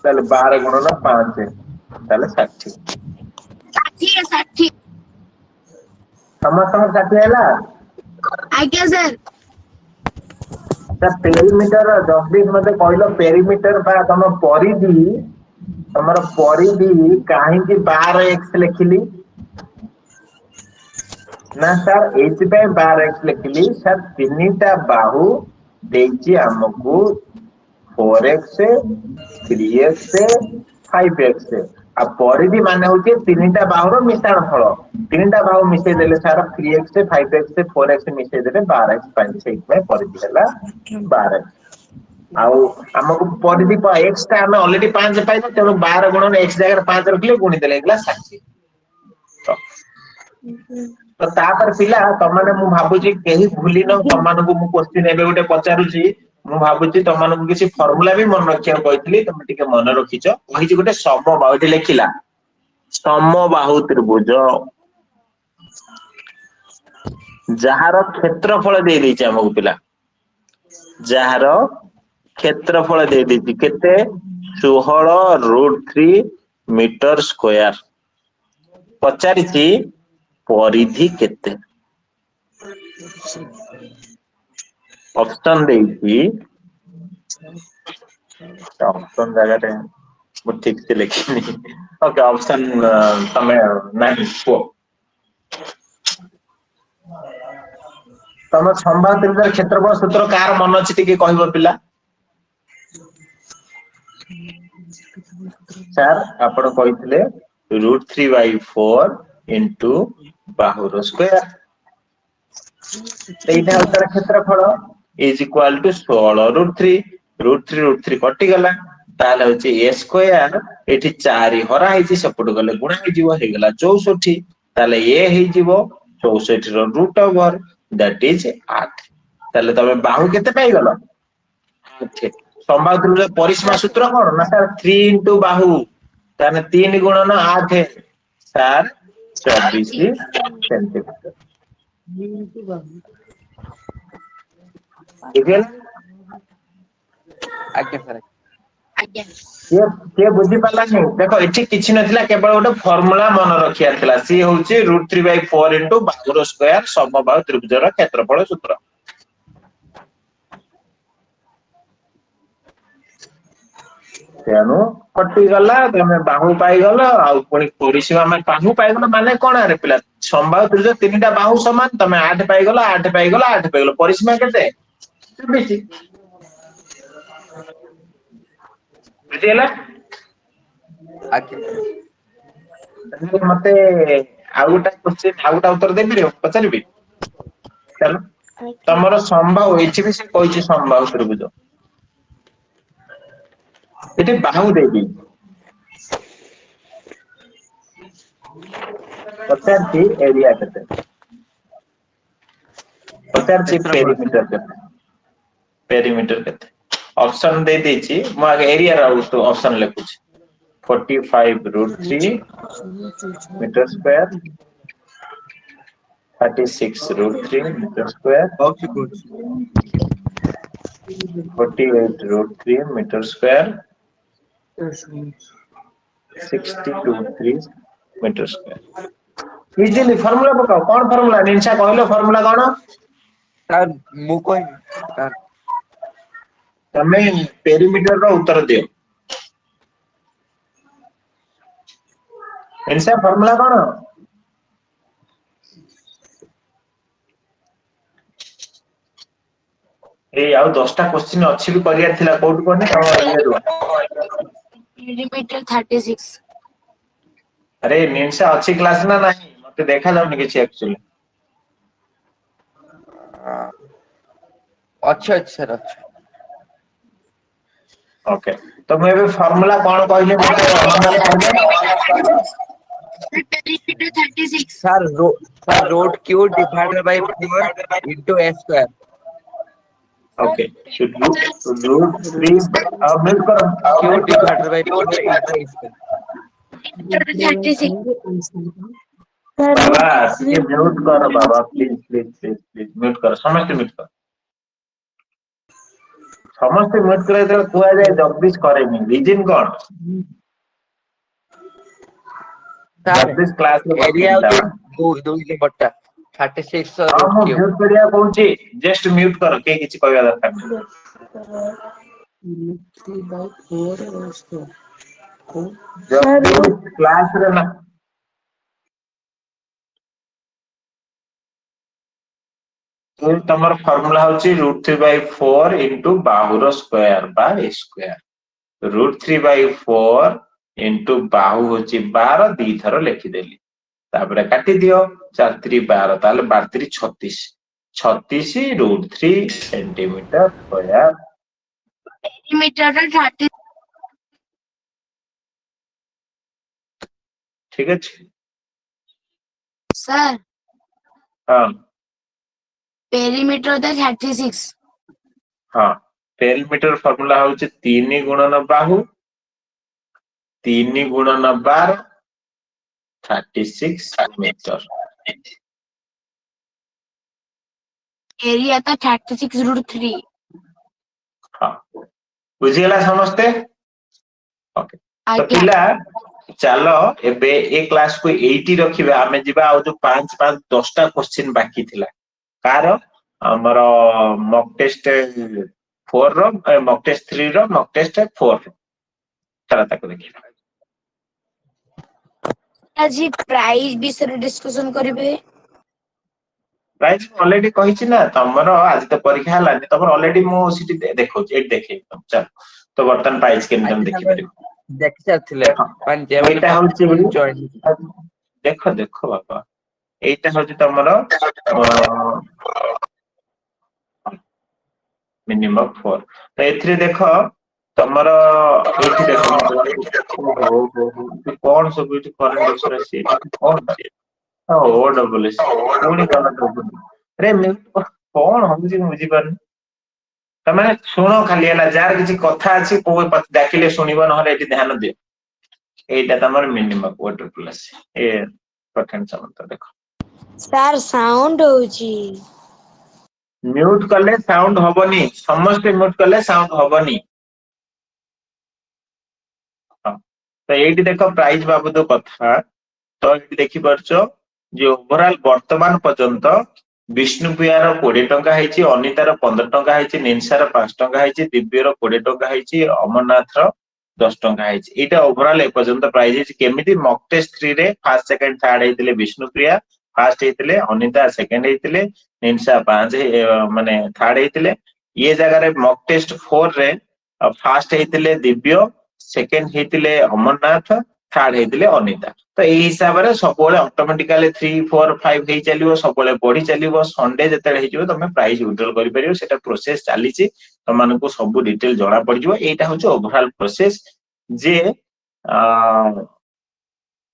Speaker 1: ताले 12 गुणन 5 ताले 60
Speaker 4: 60
Speaker 1: समस्त 60 हैला
Speaker 4: आज्ञा सर
Speaker 1: पेरीमीटर 10 दिन मते कहलो पेरीमीटर बा तम परिधि हमर परिधि काहे कि 12x लिखली ना सर एच पे 12x लिखली सर तीनटा बाहु देछि हमकु 4x 3x 5x आ परिधि माने होचे तीनटा बाहुर मिश्रण फल तीनटा बाहु मिसे देले सर 3x 5x 4x मिसे देले 12x पाइ सेइ में परिधि हला 12x आउ हमकु परिधि x ता हम ऑलरेडी 5 पाइ न तेनो 12 गुणन x जगह 5 रखले गुणी देले गला 60 तो तापर पिला तमाने मु भाबुची केही भूली न तमान को मु क्वेश्चन एबे गोटे पचारुची मु भाबुची तमान को किसी फार्मूला भी मन रखिया कहतली तुम टिके मन रखिचो कहिची गोटे समबाहु एठी लेखिला समबाहु त्रिभुज जहार क्षेत्रफल दे देछि हमकु पिला जहार क्षेत्रफल दे देछि केते 16√3 मीटर स्क्वायर पचारिची परिधि केते ऑप्शन देछि ऑप्शन जगह ମୁଁ ଠିକ ସେ ଲେଖିନି। ଓକେ ଅପସନ ତମେ ନାହିଁ କୁହ। ତମ ସମ୍ବାଦ ତ୍ରିଭୁଜର କ୍ଷେତ୍ରଫଳ ସୂତ୍ର କାହାର ମନ ଅଛି ଟିକେ କହିବ ପିଲା? ସାର୍ ଆପଣ କହିଥିଲେ √3/4 ଇଣ୍ଟୁ ବାହୁର ସ୍କୋୟାର। এইটা হচ্ছে তার ক্ষেত্রফল ইজ ইকুয়াল টু 16 √3 কটিগলা তাহলে হচ্ছে a স্কয়ার এটি 4 হরা হইছি সেপটু গলে গুণা হইଯିବ ହେଇଗଲା 64 তাহলে a ହେଇଯିବ 64 ର ରୁଟ ଓଭର দ্যাট ইজ 8 তাহলে তবে বাহু কেতে পাইগল 8 সম্ভাব্য ত্রিভুজের পরিসীমা সূত্র কোন না স্যার 3 ইনটু বাহু তাহলে 3 গুণন 8 স্যার 24 সেন্টিমিটার ठीक
Speaker 3: ଆଜ୍ଞା ସାର୍
Speaker 4: ଆଜ୍ଞା
Speaker 1: କିଏ ବୁଝି ପାରିଲାନି ଦେଖ ଏଠି କିଛି ନଥିଲା କେବଳ ଗୋଟେ ଫର୍ମୁଲା ମନେ ରଖିବାର ଥିଲା ସି ହଉଛି √3/4 ଇଣ୍ଟୁ ବାହୁର ସ୍କୋୟାର ସମବାହୁ ତ୍ରିଭୁଜର କ୍ଷେତ୍ରଫଳ ସୂତ୍ର ତେଣୁ କଟିଗଲା ତମେ ବାହୁ ପାଇଗଲ ଆଉ ପୁଣି ପରିସୀମା ଆମେ ବାହୁ ପାଇଗଲ ମାନେ କଣ ଆରେ ପିଲା ସମବାହୁ ତ୍ରିଭୁଜ ତିନିଟା ବାହୁ ସମାନ ତମେ 8 ପାଇଗଲ 8 ପାଇଗଲ 8 ପାଇଗଲ ପରିସୀମା କେତେ 24 ବୁଝିଗଲା
Speaker 3: ଆଜ୍ଞା
Speaker 1: ମତେ ଆଉ ଗୋଟେ କ୍ୱେଶ୍ଚିନ୍ ଆଉ ଗୋଟେ ଉତ୍ତର ଦେଇପାରିବ ପଚାରିବି ଚାଲ ତମର ସମବାହୁ ଏଠି ବି ସେ କହିଛି ସମବାହୁ ତ୍ରିଭୁଜ ଏଠି ବାହୁ ଦେଇବି ପଚାରିଛି ଏରିଆ କେତେ ପଚାରିଛି ପେରିମିଟର କେତେ ଅପସନ ଦେଇ ଦେଇଛି ମୁଁ ଆଗ ଏରିଆର ଅପସନ ଲେଖୁଛି 45 √3 meter square 36 √3 meter square 48 √3 meter square 62 meter square easily formula पकाओ कौन फार्मूला निंशा कहलो फार्मूला कौन
Speaker 3: ସାର୍ ମୁଁ କହିବି ସାର୍
Speaker 1: तमे पेरीमीटर रो उत्तर दियो निंशा फार्मूला कौन ए आउ 10टा क्वेश्चन अछि भी करिया थिला कोड कोने तम इए रो
Speaker 4: पेरीमीटर 36
Speaker 1: अरे निंशा अच्छी क्लास ना नहीं मते देखा जाउनी किछि एक्चुअली
Speaker 3: ଅଛି ଅଛି ସାର୍ ଅଛି
Speaker 1: ओके तो मैं भी फार्मूला कौन कहले मते अनुमान कहले
Speaker 4: perimeter 36
Speaker 3: sir √q divided by 4 into a square
Speaker 1: okay √3 मिल करो
Speaker 3: q divided by 4 into a square
Speaker 4: 36
Speaker 1: बाबा ये म्यूट करो बाबा प्लीज म्यूट करो समस्त म्यूट करो समस्त म्यूट करे तो कुआ जाए जगदीश करेनी रीजन कौन
Speaker 3: ସାର୍
Speaker 1: जगदीश क्लास में
Speaker 3: ଏରିଆ
Speaker 1: बतिला
Speaker 3: ହଉଛି 2 ବଟା 36
Speaker 1: हां मु
Speaker 3: √q
Speaker 1: म्यूट करिया कहूची जस्ट म्यूट करो के किछि कहबा दरकार नहीं जगदीश क्लास रे ना तो तमर फार्मूला होची √3/4 इनटू बाहुर स्क्वायर बाय स्क्वायर √3/4 इनटू बाहु होची 12 दी थर लिखि देली तापरे काटी दियो 4 3 12 ताले 12 3 36 36 √3 सेंटीमीटर स्क्वायर
Speaker 4: पेरीमीटर 30
Speaker 1: ठीक अछि
Speaker 4: सर
Speaker 1: हां
Speaker 4: पेरीमीटर 36
Speaker 1: हां पेरीमीटर फार्मूला होची 3 गुणन बाहु 3 गुणन 12 36 मीटर
Speaker 4: एरिया था 36 √3
Speaker 1: हाँ बुझीगला समस्ते ओके तो
Speaker 4: आज्ञा
Speaker 1: पिला चलो एबे ए क्लास को 80 रखिबे आमे जिबा आ जो 5 5 10टा क्वेश्चन बाकी थिला कार हमर मॉक टेस्ट 4 रो मॉक टेस्ट 3 रो मॉक टेस्ट 4 रो चला ताको देखिए
Speaker 4: आज प्राइस विषय डिस्कशन करिवे
Speaker 1: प्राइस ऑलरेडी कहिछि ना तमरो आज तो परीक्षा हलानी तमरो ऑलरेडी मो सिटी देखो एट देखे चल तो बर्तन प्राइस के तुम देखि परिबो
Speaker 3: ଦେଖି ସାରିଥିଲେ ମାନେ ଯେମାନେ
Speaker 1: एटा होछि
Speaker 3: join
Speaker 1: देखो देखो बाबा एटा होछि तमरो मिनिमम 4 तो एथरे देखो तमरो एथि देखो कोन सब एथि करंट अफेयर से कोन ओ डबल एस कोनी गला डबल रे मैं कोन हम जी बुझी पारनी तमे सुनो खाली हला जार किछि कथा अछि को डाकिले सुनिबो नहले एटी ध्यान दे एटा तमर मिनिमम वाटर प्लस ए परसेंट समत देखो
Speaker 2: सर साउंड होची
Speaker 1: म्यूट करले साउंड होबनी समस्त म्यूट करले साउंड होबनी तो एटी देखो प्राइस बाबू तो कथा तो एटी देखि परछो जे ओवरऑल वर्तमान पर्यंत विष्णुप्रियार 20 टंका हैछि अनितार 15 टंका हैछि निंसार 5 टंका हैछि दिव्यर 20 टंका हैछि अमरनाथर 10 टंका हैछि एटा ओवरऑल ए पर्यंत प्राइस हैछि केमिति मॉक टेस्ट 3 रे फर्स्ट सेकंड थर्ड हैतिले विष्णुप्रिया फर्स्ट हैतिले अनिता सेकंड हैतिले निंसा 5 माने थर्ड हैतिले ये जगह रे मॉक टेस्ट 4 रे first हैतिले Divya second हैतिले Amarnath third हैतिले Anita तो ए हिसाब रे सबोले ऑटोमेटिकली 3 4 5 हे चलियो सबोले बॉडी चलियो संडे जते हेजियो तमे प्राइस विड्रॉल करि परियो सेटा प्रोसेस चाली छि तमन को सब डिटेल जणा पड़ जिवो एटा होछ ओवरऑल प्रोसेस जे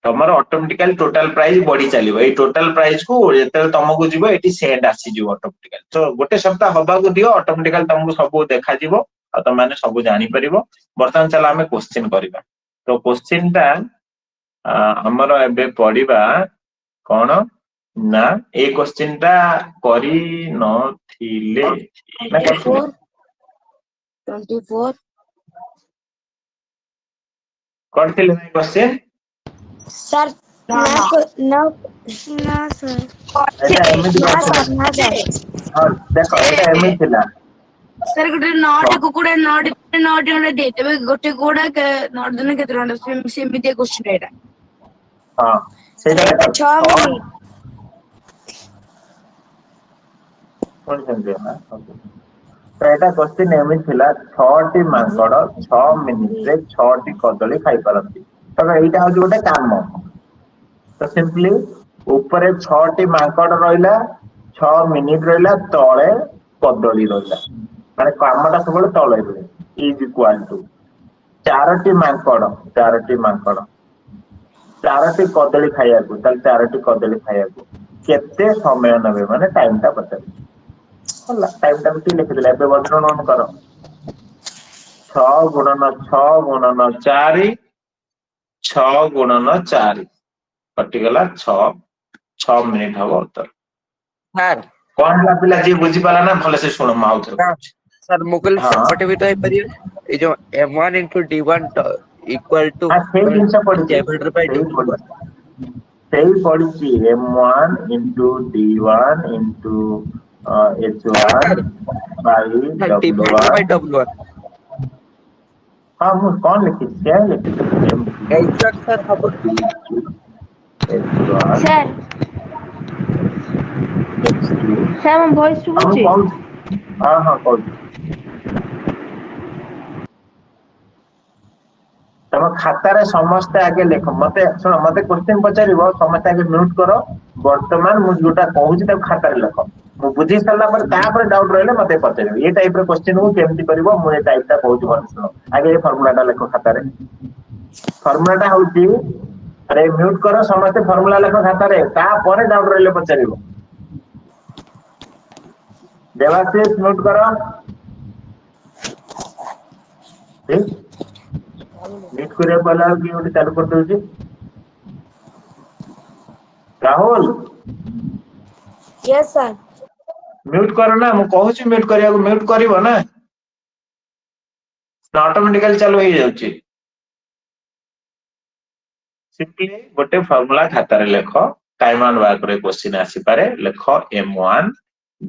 Speaker 1: तमर ऑटोमेटिकली टोटल प्राइस बॉडी चलियो ए टोटल प्राइस को जते तमको जिवो एटी सेंड आसी जिवो ऑटोमेटिकली तो गोटे सप्ताह हबा को दियो ऑटोमेटिकली तमको सब देखा जिवो आ त माने सब जानि परिबो बर्तमान चला हमें क्वेश्चन करिबा तो क्वेश्चन ता हमर एबे पढिबा कोन ना ए क्वेश्चन ता करी नथिले ना
Speaker 2: 24
Speaker 1: करथिले ना क्वेश्चन
Speaker 2: सर ना सर
Speaker 1: एटा एमिति
Speaker 2: ना सर
Speaker 1: हां देखो एटा एमिति थिला
Speaker 4: सर गोटे 9 कुकुड़ा 9 टंका दे तबे गोटे कोड़ा 9 दिन केते टंका सेमिति क्वेश्चन एटा
Speaker 1: हां सेटा
Speaker 2: 6 मिनिट
Speaker 1: कोन समझे ना तो एटा क्वेश्चन एमिति थिला 6 टी मांगड़ 6 मिनिट रे 6 टी कदली खाइ परंती तो एटा हो गोटे काम तो सिंपली ऊपर 6 टी मांकड़ रहिला 6 मिनिट रहिला तळे कदली रहिला माने कामटा सब तळे रहे इज इक्वल टू 4 टी मांकड़ 4 टी कदली खाइया को तल 4 टी कदली खाइया को केते समय नबे माने टाइम ता पता होला टाइम ता भी लिख दिला एबे वर्णन करो 6 गुणन 4 6 गुणन 4 कटिगला 6 मिनिट हबो उत्तर
Speaker 3: सर
Speaker 1: कोन हला पिला जे बुझी पाला ना भले से सुनो माउथ
Speaker 3: सर मुकुल सेपटे भी तो है परियो ए जो m1 d1 इक्वल टू
Speaker 1: हां सेम जिंस पड़ी
Speaker 3: डिवाइडेड बाय d1
Speaker 1: सही पड़ी m1 d1 h1 by w1 हां मु कोन लिखि क्या लिखि
Speaker 3: एग्जैक्ट सर सब
Speaker 5: सर सर हम वॉइस सुनछि
Speaker 1: हां हां कौन तम खाता रे समस्त आगे लिख मते सुन मते क्वेश्चन पचारिबो समस्त आगे म्यूट करो वर्तमान मु जोटा कहूची त खाता रे लिख मु बुझी सल्ला पर ता पर डाउट रहले मते पचारिबो ये टाइप रे क्वेश्चन को केमति करबो मु ए टाइप ता कहूची भल सुनो आगे ये फार्मूला ता लिख खाता रे फार्मूला ता होची अरे म्यूट करो समस्त फार्मूला लिख खाता रे ता पर डाउट रहले पचारिबो देवाशीष म्यूट करो ठीक म्यूट करे वाला की ओटी चालू कर doji Rahul
Speaker 2: yes sir
Speaker 1: mute करो ना मु कहूची म्यूट करिया को म्यूट करिवो ना ऑटोमेटिकली चालू हो जाउची सिंपली गोटे फार्मूला खाता रे लेखो टाइम ऑन वर्क रे क्वेश्चन आसी पारे लेखो m1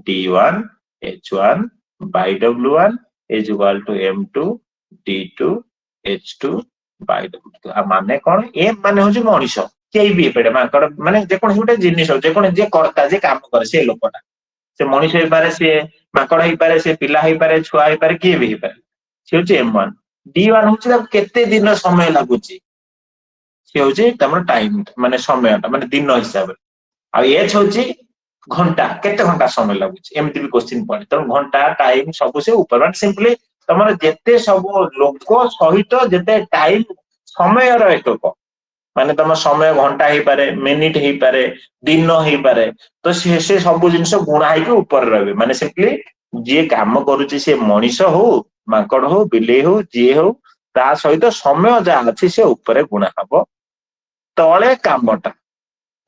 Speaker 1: d1 h1 by w1 is equal to m2 d2 h2 ବାୟୁଟା ଫୁଟୁଥିବ। ମାନେ କଣ ଏ ମାନେ ହଉଛି ମଣିଷ କେହି ବି ହେଇପାରେ ମାଙ୍କଡ ମାନେ ଯେକୌଣସି ଗୋଟେ ଜିନିଷ ଯେକୌଣସି ଯିଏ କର୍ତ୍ତା ଯିଏ କାମ କରେ ସେ ଲୋକଟା ସେ ମଣିଷ ହେଇପାରେ ସିଏ ମାଙ୍କଡ ହେଇପାରେ ସେ ପିଲା ହେଇପାରେ ଛୁଆ ହେଇପାରେ କିଏ ବି ହେଇପାରେ ସେ ହଉଛି M1 D1 ହଉଛି ତାକୁ କେତେ ଦିନ ସମୟ ଲାଗୁଛି ସେ ହଉଛି ତମର ଟାଇମ ମାନେ ସମୟଟା ମାନେ ଦିନ ହିସାବରେ ଆଉ ଏଚ୍ ହଉଛି ଘଣ୍ଟା କେତେ ଘଣ୍ଟା ସମୟ ଲାଗୁଛି ଏମିତି ବି କୋଶ୍ଚିନ୍ ପଡେ ତେଣୁ ଘଣ୍ଟା ଟାଇମ ସବୁ ସେ ଉପରେ ମାନେ ସିମ୍ପଲି ତମର ଯେତେ ସବୁ ଲୋକ ସହିତ ଯେତେ ଟାଇମ ସମୟର ଏକକ ମାନେ ତମ ସମୟ ଘଣ୍ଟା ହେଇପାରେ ମିନିଟ ହେଇପାରେ ଦିନ ହେଇପାରେ ତ ସେ ସବୁ ଜିନିଷ ଗୁଣା ହେଇକି ଉପରେ ରହିବେ ମାନେ ସିମ୍ପଲି ଯିଏ କାମ କରୁଛି ସେ ମଣିଷ ହଉ ମାଙ୍କଡ ହଉ ବିଲେଇ ହଉ ଯିଏ ହଉ ତା ସହିତ ସମୟ ଯାହା ଅଛି ସେ ଉପରେ ଗୁଣା ହବ ତଳେ କାମଟା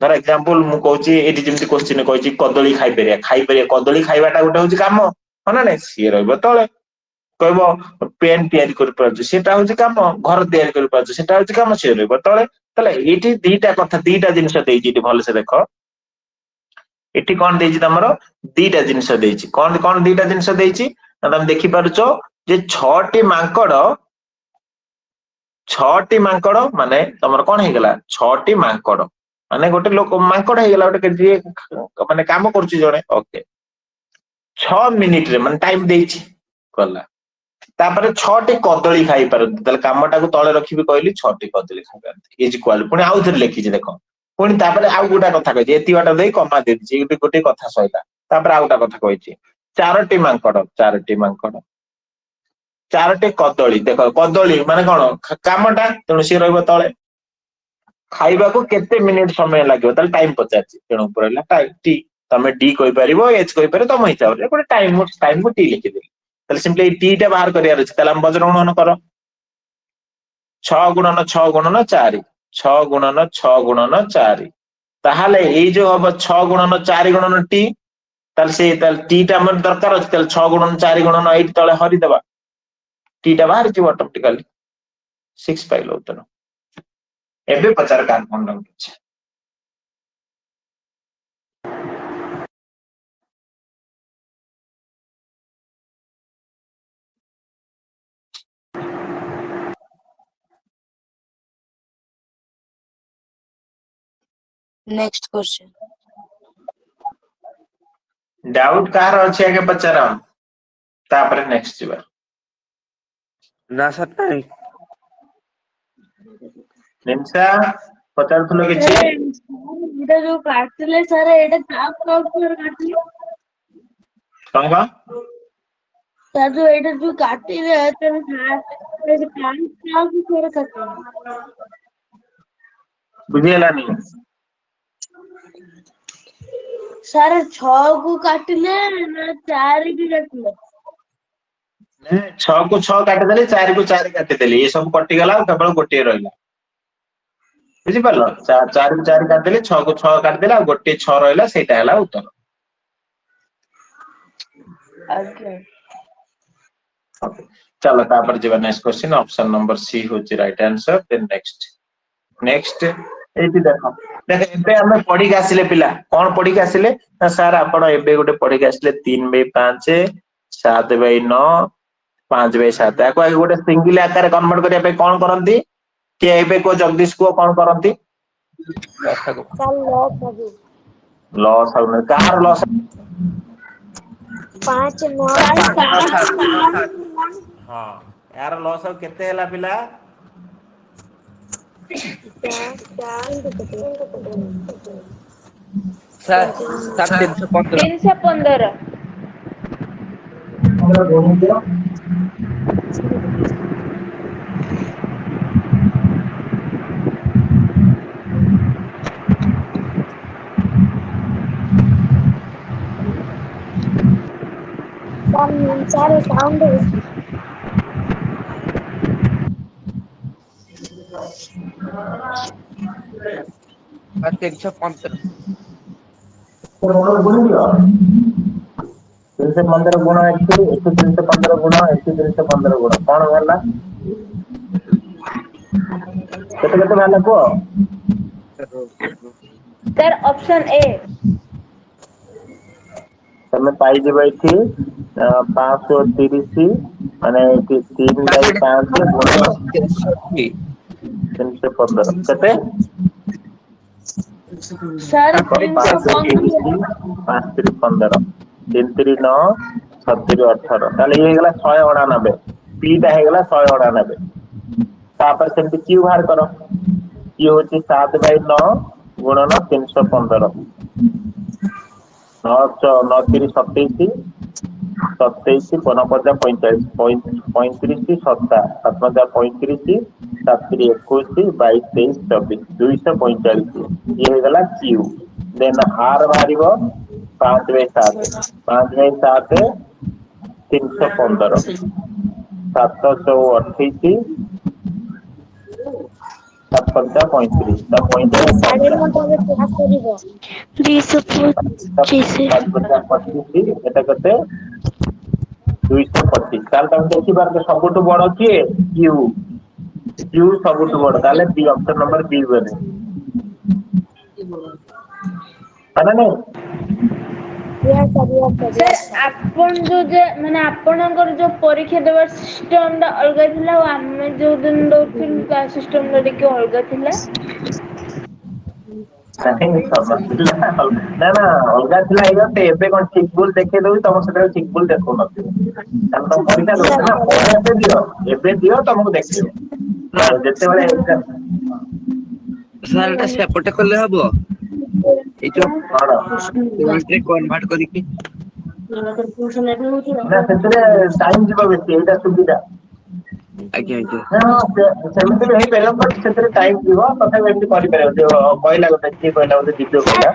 Speaker 1: ଧର ଏକ୍ସାମ୍ପଲ ମୁଁ କହୁଛି ଏଠି ଯେମିତି କୋଶ୍ଚିନ୍ କହିଛି କଦଳୀ ଖାଇପାରିବା କଦଳୀ ଖାଇବାଟା ଗୋଟେ ହଉଛି କାମ ହଁ ନା ନାଇଁ ସିଏ ରହିବ ତଳେ କହିବ ପେନ୍ ତିଆରି କରିପାରୁଛି ସେଟା ହଉଛି କାମ ଘର ତିଆରି କରିପାରୁଛି ସେଟା ହଉଛି କାମ ସିଏ ରହିବ ତଳେ ତାହେଲେ ଏଇଠି ଦିଟା କଥା ଦିଟା ଜିନିଷ ଦେଇଛି ଏଠି ଭଲସେ ଦେଖ ଏଠି କଣ ଦେଇଛି ତମର ଦିଟା ଜିନିଷ ଦେଇଛି କଣ କଣ ଦିଟା ଜିନିଷ ଦେଇଛି ନା ତମେ ଦେଖିପାରୁଛ ଯେ ଛଅଟି ମାଙ୍କଡ ମାନେ ତମର କଣ ହେଇଗଲା ଛଅଟି ମାଙ୍କଡ ମାନେ ଗୋଟେ ଲୋକ ମାଙ୍କଡ ହେଇଗଲା ଗୋଟେ ଯିଏ ମାନେ କାମ କରୁଛି ଜଣେ ଓକେ 6 ମିନିଟରେ ମାନେ ଟାଇମ ଦେଇଛି ଗଲା ତାପରେ 6ଟି କଦଳୀ ଖାଇପାରନ୍ତି ତାହେଲେ କାମଟାକୁ ତଳେ ରଖିବି କହିଲି 6ଟି କଦଳୀ ଖାଇପାରନ୍ତି ଇଜ ଇକ୍ୱାଲ ପୁଣି ଆଉ ଥରେ ଲେଖିଛି ଦେଖ ପୁଣି ତାପରେ ଆଉ ଗୋଟେ କଥା କହିଛି ଏତିକି ବାଟ ଦେଇ କମା ଦେଇଛି ଗୋଟେ କଥା ସଇଲା ତାପରେ ଆଉ ଗୋଟେ କଥା କହିଛି 4ଟି ମାଙ୍କଡ 4ଟି କଦଳୀ ଦେଖ କଦଳୀ ମାନେ କଣ କାମଟା ତେଣୁ ସିଏ ରହିବ ତଳେ ଖାଇବାକୁ କେତେ ମିନିଟ ସମୟ ଲାଗିବ ତାହେଲେ ଟାଇମ ପଚାରିଛି ତେଣୁ ଉପରେ ହେଲା ଟି ତମେ ଡି କହିପାରିବ ଏଚ୍ କହିପାରିବ ତମ ହିସାବରେ ଗୋଟେ ଟାଇମକୁ ଟି ଲେଖିଦେଲି ତାହେଲେ ସିମ୍ପଲି ଏଇ ଟି ଟା ବାହାର କରିବାର ଅଛି ତାହେଲେ ଆମେ ବଜ୍ର ଗୁଣନ କର 6 ଗୁଣନ 6 ଗୁଣନ 4 6 ଗୁଣନ 6 ଗୁଣନ 4 ତାହେଲେ ଏଇ ଯୋଉ ହବ 6 ଗୁଣନ 4 ଗୁଣନ ଟି ତାହେଲେ ଟି ଟା ଆମର ଦରକାର ଅଛି ତାହେଲେ 6 ଗୁଣନ 4 ଗୁଣନ ଏଇଠି ତଳେ ହରିଦବା ଟି ଟା ବାହାରିଯିବ ଅଟୋମେଟିକାଲି 6 ପାଇଲ ଉତ୍ତର ଏବେ ପଚାର କାହାର କଣ ଲାଗୁଛି
Speaker 4: Next question.
Speaker 1: डाउट କାହାର ଅଛି ଆगे ପଚାର ତାପରେ ନେକ୍ସଟ ଯିବା
Speaker 3: ନା ସାର୍ ନାଇଁ
Speaker 1: ନିମ୍ସା ପଚାରୁଥିଲ କିଛି
Speaker 5: ଏଇଟା ଯୋଉ କାଟିଲେ ସାର୍ ଏଇଟା କାଟିଲେ
Speaker 1: କଣ
Speaker 5: ସାର୍ ଯୋଉ ଏଇଟା ଯୋଉ କାଟିଲେ
Speaker 1: ବୁଝିହେଲାନି
Speaker 5: ସାର୍ 6 କୁ କାଟିଲେ ନା 4 କି କାଟିଲେ
Speaker 1: 6 କୁ 6 କାଟିଦେଲି 4 କୁ 4 କାଟିଦେଲି ଏ ସବୁ କଟିଗଲା ଆଉ କେବଳ ଗୋଟିଏ ରହିଲା ବୁଝିପାରିଲ 4 କୁ 4 କାଟିଦେଲି 6 କୁ 6 କାଟିଦେଲି ଆଉ ଗୋଟିଏ 6 ରହିଲା ସେଇଟା ହେଲା ଉତ୍ତର
Speaker 5: ଆଜ୍ଞା
Speaker 1: Okay. चलो तापर जीवा next question option number C होची राइट आंसर देन नेक्स्ट एठी देखो एबे हम पढी के आसिले पिला कोन पढी के आसिले ना सर आपण एबे गोटे पढी के आसिले 3/5 7/9 5/7 याको गोटे सिंगल आकार कन्वर्ट करिया पे कोन करंती के एबे को जगदीश को कोन करंती लॉस हो कार लॉस
Speaker 2: 5 9
Speaker 1: हां यार लॉस हो केते हैला पिला
Speaker 3: 315
Speaker 5: 315
Speaker 2: सारे साउंड
Speaker 3: 315
Speaker 1: 315 गुण 315 गुण 315 गुण कौन बाहरला केते बाहरला को
Speaker 5: सर ऑप्शन ए
Speaker 1: तमे पाई जेबा इथि 530 माने 3/5 गुण
Speaker 3: 380
Speaker 1: 315 କେତେ
Speaker 5: ସାର୍
Speaker 1: ପାଞ୍ଚ
Speaker 5: 315
Speaker 1: ପାଞ୍ଚ 15 3 3 9 70 18 ତାହେଲେ ଇଏ ହେଇଗଲା 198 ପି ଟା ହେଇଗଲା 198 ତାପରେ ସେମିତି କ୍ୟୁ ବାହାର କର କ୍ୟୁ ହଉଛି 7/9 ଗୁଣନ 315 9 3 27 27 9 5 45 35 7 7 35 7 21 22 23 24 245 ये ହେଇଗଲା କ୍ୟୁ ଦେନ୍ ଆର ବାହାରିବ 5/7 5/7 315 7 28 7 35 ତା 35 225 এটা କେତେ 225 ତାହେଲେ ତମେ ଦେଖିପାରୁଛ ସବୁଠୁ ବଡ କିଏ କ୍ୟୁ କ୍ୟୁ ସବୁଠୁ ବଡ ତାହେଲେ ବି ଅପସନ ନମ୍ବର ବି ବୋଧେ ମାନେ ନାଇଁ
Speaker 5: ସାର୍ ଆପଣ ଯୋଉ ମାନେ ଆପଣଙ୍କର ଯୋଉ ପରୀକ୍ଷା ଦେବାର ସିଷ୍ଟମ ଟା ଅଲଗା ଥିଲା ଆଉ ଆମେ ଯୋଉ ଦିନ ଦଉଥିଲୁ ତା ସିଷ୍ଟମ ଟା ଟିକେ ଅଲଗା ଥିଲା।
Speaker 1: ନା ନା ଅଲଗା ଥିଲା ଏଇଆ ଏବେ କଣ ଠିକ ଭୁଲ ଦେଖେଇ ଦଉଛି ତମ ସେତେବେଳେ ଠିକ ଭୁଲ ଦେଖଉନଥିବ କାରଣ ତମ ପରୀକ୍ଷା ଦଉଛ ନା ଏବେ ଦିଅ ତମକୁ ଦେଖେଇବ ଯେତେବେଳେ
Speaker 3: ସାର୍ ଏଟା ସେପଟେ କଲେ ହବ ଏଇ ଯୋଉ
Speaker 1: କଣ
Speaker 3: ପଏଣ୍ଟରେ କନଭର୍ଟ କରିକି
Speaker 1: ନା ସେଥିରେ ଟାଇମ ଯିବ ବେଶୀ ଏଇଟା ସୁବିଧା
Speaker 3: ଆଜ୍ଞା ଆଜ୍ଞା
Speaker 1: ସେମିତି ବି ହେଇପାରିବ ବଟ୍ ସେଥିରେ ଟାଇମ ଯିବ ତଥାପି ଏମିତି କରିପାରିବ ଯୋଉ କହିଲା ଗୋଟେ କିଏ କହିଲା ଗୋଟେ ଦିବ୍ୟ କହିଲା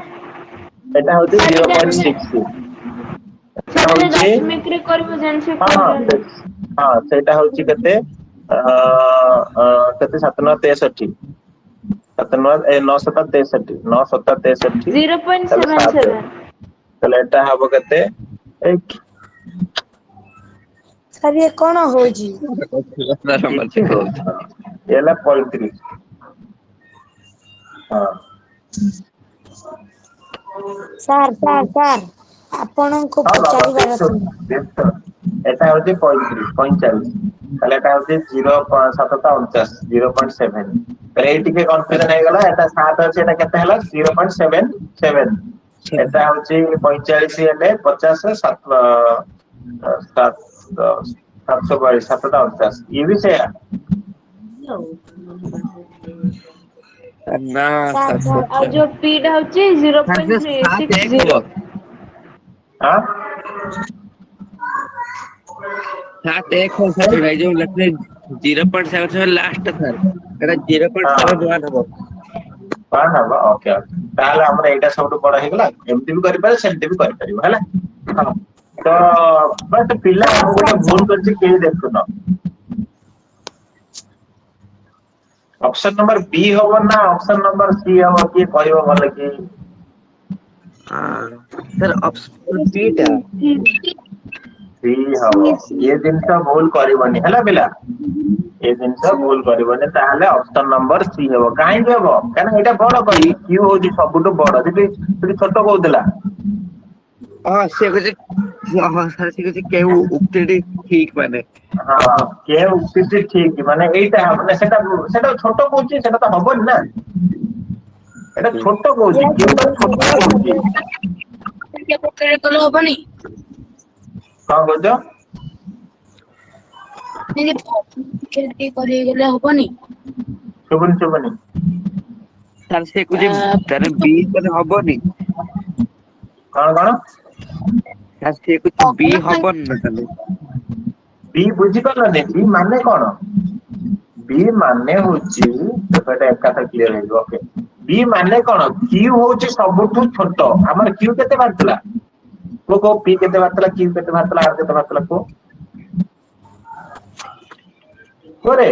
Speaker 1: ଏଟା ହଉଛି
Speaker 5: ସାର୍ ଏଇଟା ଆମେ
Speaker 1: 0.6 ଏଟା
Speaker 5: ସେମାନେ
Speaker 1: ହଉଛି
Speaker 5: ଦଶମିକରେ କରିବୁ ଜାଣିଛୁ
Speaker 1: ହଁ
Speaker 5: କହୁଛନ୍ତି।
Speaker 1: ହଁ ସେଇଟା ହଉଛି କେତେ କେତେ 7 9 63 7 9 9 7 63 9 7 63 ତାହେଲେ 7
Speaker 5: 0.77
Speaker 1: ତାହେଲେ ଏଟା ହବ କେତେ
Speaker 2: ସାର୍ ଇଏ କଣ ହଉଛି?
Speaker 1: ହେଲା 35 ହଁ
Speaker 2: ସାର୍ ଆପଣଙ୍କୁ
Speaker 1: ହଁ ବାବା
Speaker 2: ପଚାରିବାର ଥିଲା।
Speaker 1: এটা হচ্ছে 35 45 তাহলে এটা হচ্ছে 0.7 0.7 তাহলে এই ଟିକେ কনফিউশন ହେଇଗଲା এটা 7 ଅଛି এটা କେତେ ହେଲା 0.77 এটা হচ্ছে 45 ହେଲେ 50 742 749 ଇଏ ବି ସେଇଆ
Speaker 3: ନା
Speaker 5: ଆଉ ଯୋଉ ପି ଟା ହଉଛି 0.360
Speaker 1: ଆଁ
Speaker 3: ଯୋଉ ଲେଖିଲେ 0.77 ଲାଷ୍ଟ ସାର୍ ଏଟା 0.71 ହବ।
Speaker 1: କଣ ହବ ଓକେ ତାହେଲେ ଆମର ଏଇଟା ସବୁଠୁ ବଡ ହେଇଗଲା ଏମିତି ବି କରିପାରିବ ସେମିତି ବି କରିପାରିବ ହେଲା ହଁ ତ ବଟ ପିଲା ଗୋଟେ ଭୁଲ କରିଛି କେହି ଦେଖୁନ ଅପସନ ନମ୍ବର ବି ହବ ନା ଅପସନ ନମ୍ବର ସି ହବ କିଏ କହିବ ଭଲ କି
Speaker 3: ସାର୍ ଅପସନ ବି ଟା
Speaker 1: ସି ହବ ଏ ଜିନିଷ ଭୁଲ କରିବନି ହେଲା ପିଲା ଏ ଜିନିଷ ଭୁଲ କରିବନି ତାହେଲେ ଅପସନ ନମ୍ବର ସି ହବ କାହିଁକି ହବ କାରଣ ଏଇଟା ବଡ କହି କ୍ୟୁ ହଉଛି ସବୁଠୁ ବଡ ସେଠି ଛୋଟ କହୁଥିଲା
Speaker 3: ହଁ ସେ କହୁଛି ହଁ ସାର୍ ସେ କହୁଛି କେଉଁ ଉକ୍ତିଟି ଠିକ ମାନେ
Speaker 1: ହଁ
Speaker 3: ଓହୋ
Speaker 1: କେଉଁ ଉକ୍ତିଟି ଠିକ ମାନେ ଏଇଟା ମାନେ ସେଟା ଛୋଟ କହୁଛି ସେଟା ତ ହବନି ନା ଏଟା ଛୋଟ କହୁଛି କ୍ୟୁ ଟା ଛୋଟ କହୁଛି
Speaker 4: କଲେ ହବନି
Speaker 1: କଣ କହୁଛ
Speaker 4: କରିଗଲେ ହବନି
Speaker 1: ଶୁଭୁନି
Speaker 3: ସାର୍ ସେ କହୁଛି ତାର ବି କଲେ ହବନି
Speaker 1: କଣ
Speaker 3: ସାର୍ ସେ କହୁଛି ବି ହବନି ନା ତାହେଲେ
Speaker 1: ବି ବୁଝିପାରିଲନି ବି ମାନେ କଣ ବି ମାନେ ହଉଛି ଏଟା ଏକାଥା କ୍ଲିୟର ହେଇଯିବ ଓକେ ବି ମାନେ କଣ କ୍ୟୁ ହଉଛି ସବୁଠୁ ଛୋଟ ଆମର କ୍ୟୁ କେତେ ବାହାରିଥିଲା କୁହ ପି କେତେ ବାହାରିଥିଲା କ୍ୟୁ କେତେ ବାହାରିଥିଲା ଆର କେତେ ବାହାରିଥିଲା କୁହ କୁହରେ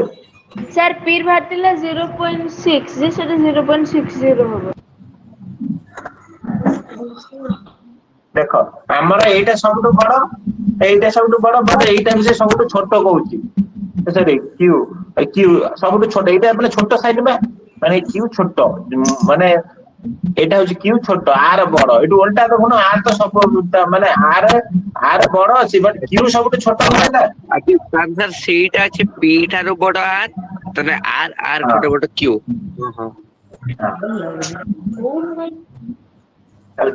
Speaker 5: ସାର୍ ପିର୍ ବାହାରିଥିଲା 0.6 ଯେ ସେଟା 0.60 ହବ
Speaker 1: ଦେଖ ଆମର ଏଇଟା ସବୁଠୁ ବଡ ବଟ ଏଇଟା ବି ସେ ସବୁଠୁ ଛୋଟ କହୁଛି ସରି କ୍ୟୁ ସବୁଠୁ ଛୋଟ ଏଇଟା ମାନେ ଛୋଟ ସାଇଜ ବା ମାନେ କ୍ୟୁ ଛୋଟ ମାନେ ଏଇଟା ହଉଛି କ୍ୟୁ ଛୋଟ ଆର ବଡ ଏଇଠୁ ଓଲଟା ଦେଖୁନ ଆର ତ ସବୁ ମାନେ ଆର ବଡ ଅଛି ବଟ କ୍ୟୁ ସବୁଠୁ ଛୋଟ ନୁହେଁ ନା
Speaker 3: ସାର୍ ସେଇଟା ଅଛି ପି ଠାରୁ ବଡ ଆର୍ तने आर आर गोटे गोटे क्यू हां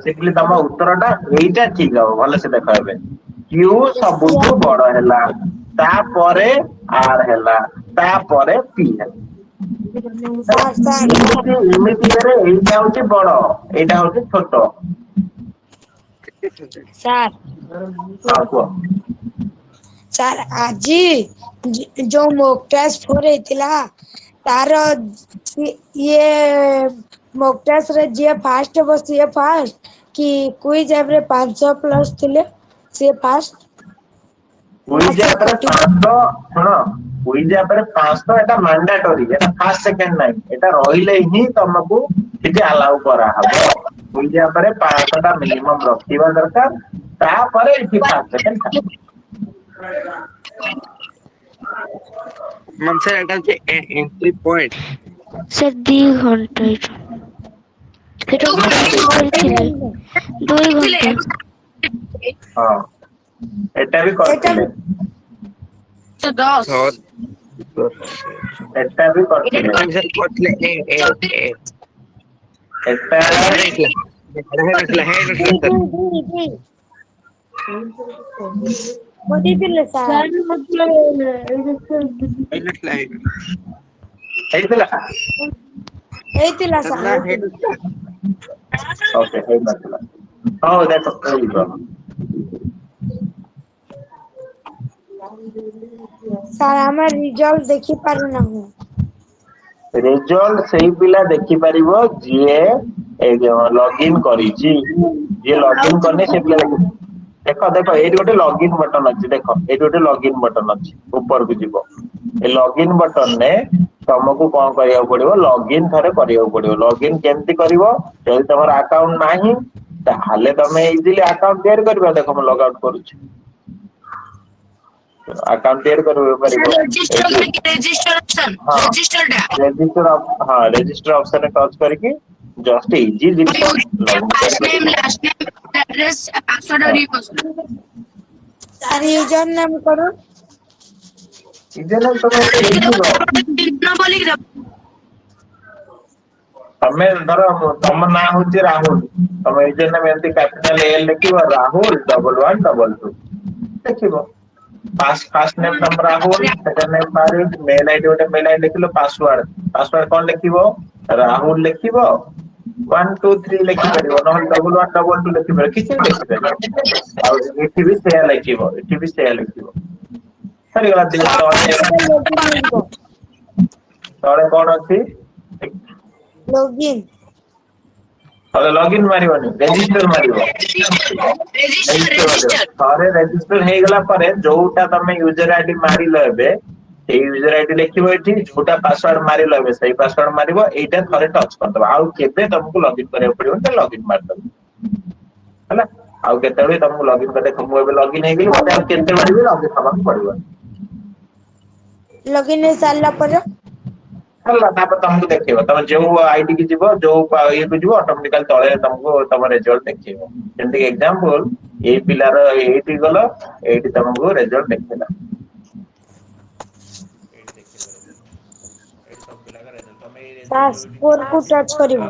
Speaker 1: सिंपली तम उत्तरटा एटा ठीक हो भले से देखो एबे क्यू सबुठु बड़ हैला तापरे आर हैला तापरे पी हैला एमिति रे एटा होची बड़ एटा होची छोट
Speaker 2: ସାର୍
Speaker 1: हां को
Speaker 6: ସାର୍ ଆଜି ଯୋଉ ମୋକ୍ ଟେଷ୍ଟ 4 ହେଇଥିଲା ତାର ଇଏ ମୋକ୍ ଟେଷ୍ଟ ରେ ଯିଏ ଫାଷ୍ଟ ହେବ ସିଏ ଫାଷ୍ଟ କି କୁଇଜ ଆପରେ 500 ପ୍ଲସ୍ ଥିଲେ ସିଏ ଫାଷ୍ଟ
Speaker 1: क्विज पर 500 सुनो क्विज पर 500 एटा मैंडेटरी एटा फर्स्ट सेकंड नहीं एटा रहिले ही तुमको किछि अलाउ करा हबो क्विज पर 500 टा मिनिमम रखिबा दरकार ता परे इति फर्स्ट सेकंड
Speaker 3: मन से एटा एंट्री पॉइंट
Speaker 2: ସାର୍ 2 ଘଣ୍ଟା ସେଟା କରିଥିଲେ 2 ଘଣ୍ଟା
Speaker 1: हां एटा भी करथिले
Speaker 4: तो 10
Speaker 1: एटा भी करथिले
Speaker 3: सर कोटले ए
Speaker 1: एटा
Speaker 6: ବଢିଥିଲେ ସାର୍ ହେଇଥିଲା ସାର୍
Speaker 1: ओके हे नथला हां देखो कहिबो
Speaker 6: ସାର୍ ଆମେ ରିଜଲ୍ଟ ଦେଖି ପାରୁନାହୁଁ
Speaker 1: रिजल्ट सही पिला देखि परिबो जे लॉगिन करिछि जे लॉगिन करने से पिला देखो देखो ए गोटे लॉगिन बटन अछि देखो ए गोटे लॉगिन बटन अछि ऊपर को जीवो ए लॉगिन बटन ने तुमको कोन करिया पड़िबो लॉगिन थरे करिया पड़िबो लॉगिन केमति करिवो जदि तमर अकाउंट नाही ताले तमे इजीली अकाउंट क्रिएट करबो देखो हम लॉग आउट करूछि अकाउंट क्रिएट करबो परिबो रजिस्टर ऑप्शन में टच करके just easy
Speaker 4: first name last name address password और ये पासवर्ड
Speaker 6: ସାର୍ ୟୁଜର ନେମ୍ କରୁ
Speaker 1: इजे ना तमे
Speaker 4: न बोली
Speaker 1: तमे धरो तम ना होची राहुल तमे इजे ना एमती कैपिटल एल लिखिबो राहुल 1122 लिखिबो first name number Rahul second name मारिज मेल आईडी ओटे मेल आईडी लिखिलो पासवर्ड कोन लिखिबो राहुल लिखिबो 1 2 3 लिखि परिबो न 1122 लिखि परिबो किछि लिखि परिबो आ एठी भी से लिखिबो सरी गला दिन तळे कोन अछि
Speaker 6: ଲଗଇନ୍
Speaker 1: अरे लॉगिन मारिबनी रजिस्टर मारिबो सारे रजिस्टर हे गला परे जोटा तमे यूजर आईडी मारि लेबे ए यूजर आईडी लिखिबो एठी जोटा पासवर्ड मारि लेबे सही पासवर्ड मारिबो एटा थरे टच कर दबा आ केबे तुमको लॉगिन करे पड़िबो त लॉगिन मार दबो हला आ केतेबे तुमको लॉगिन करे तुम एबे लॉगिन हे गेली मते केते मारिबे लॉगिन हवा पड़िबो
Speaker 6: ଲଗଇନ୍ ହେଇ ସାରିଲା ପରେ
Speaker 1: हला तापर तुमको देखिबो तम जो आईडी की जीवो जो ये को जीवो ऑटोमेटिकली तळे तुमको तम रिजल्ट देखिबो जेंति एग्जांपल ए पिलार एटी गलो एटी तुमको रिजल्ट देखिला
Speaker 6: ସାର୍ ସ୍କୋର କୁ ଟଚ୍ କରିବୁ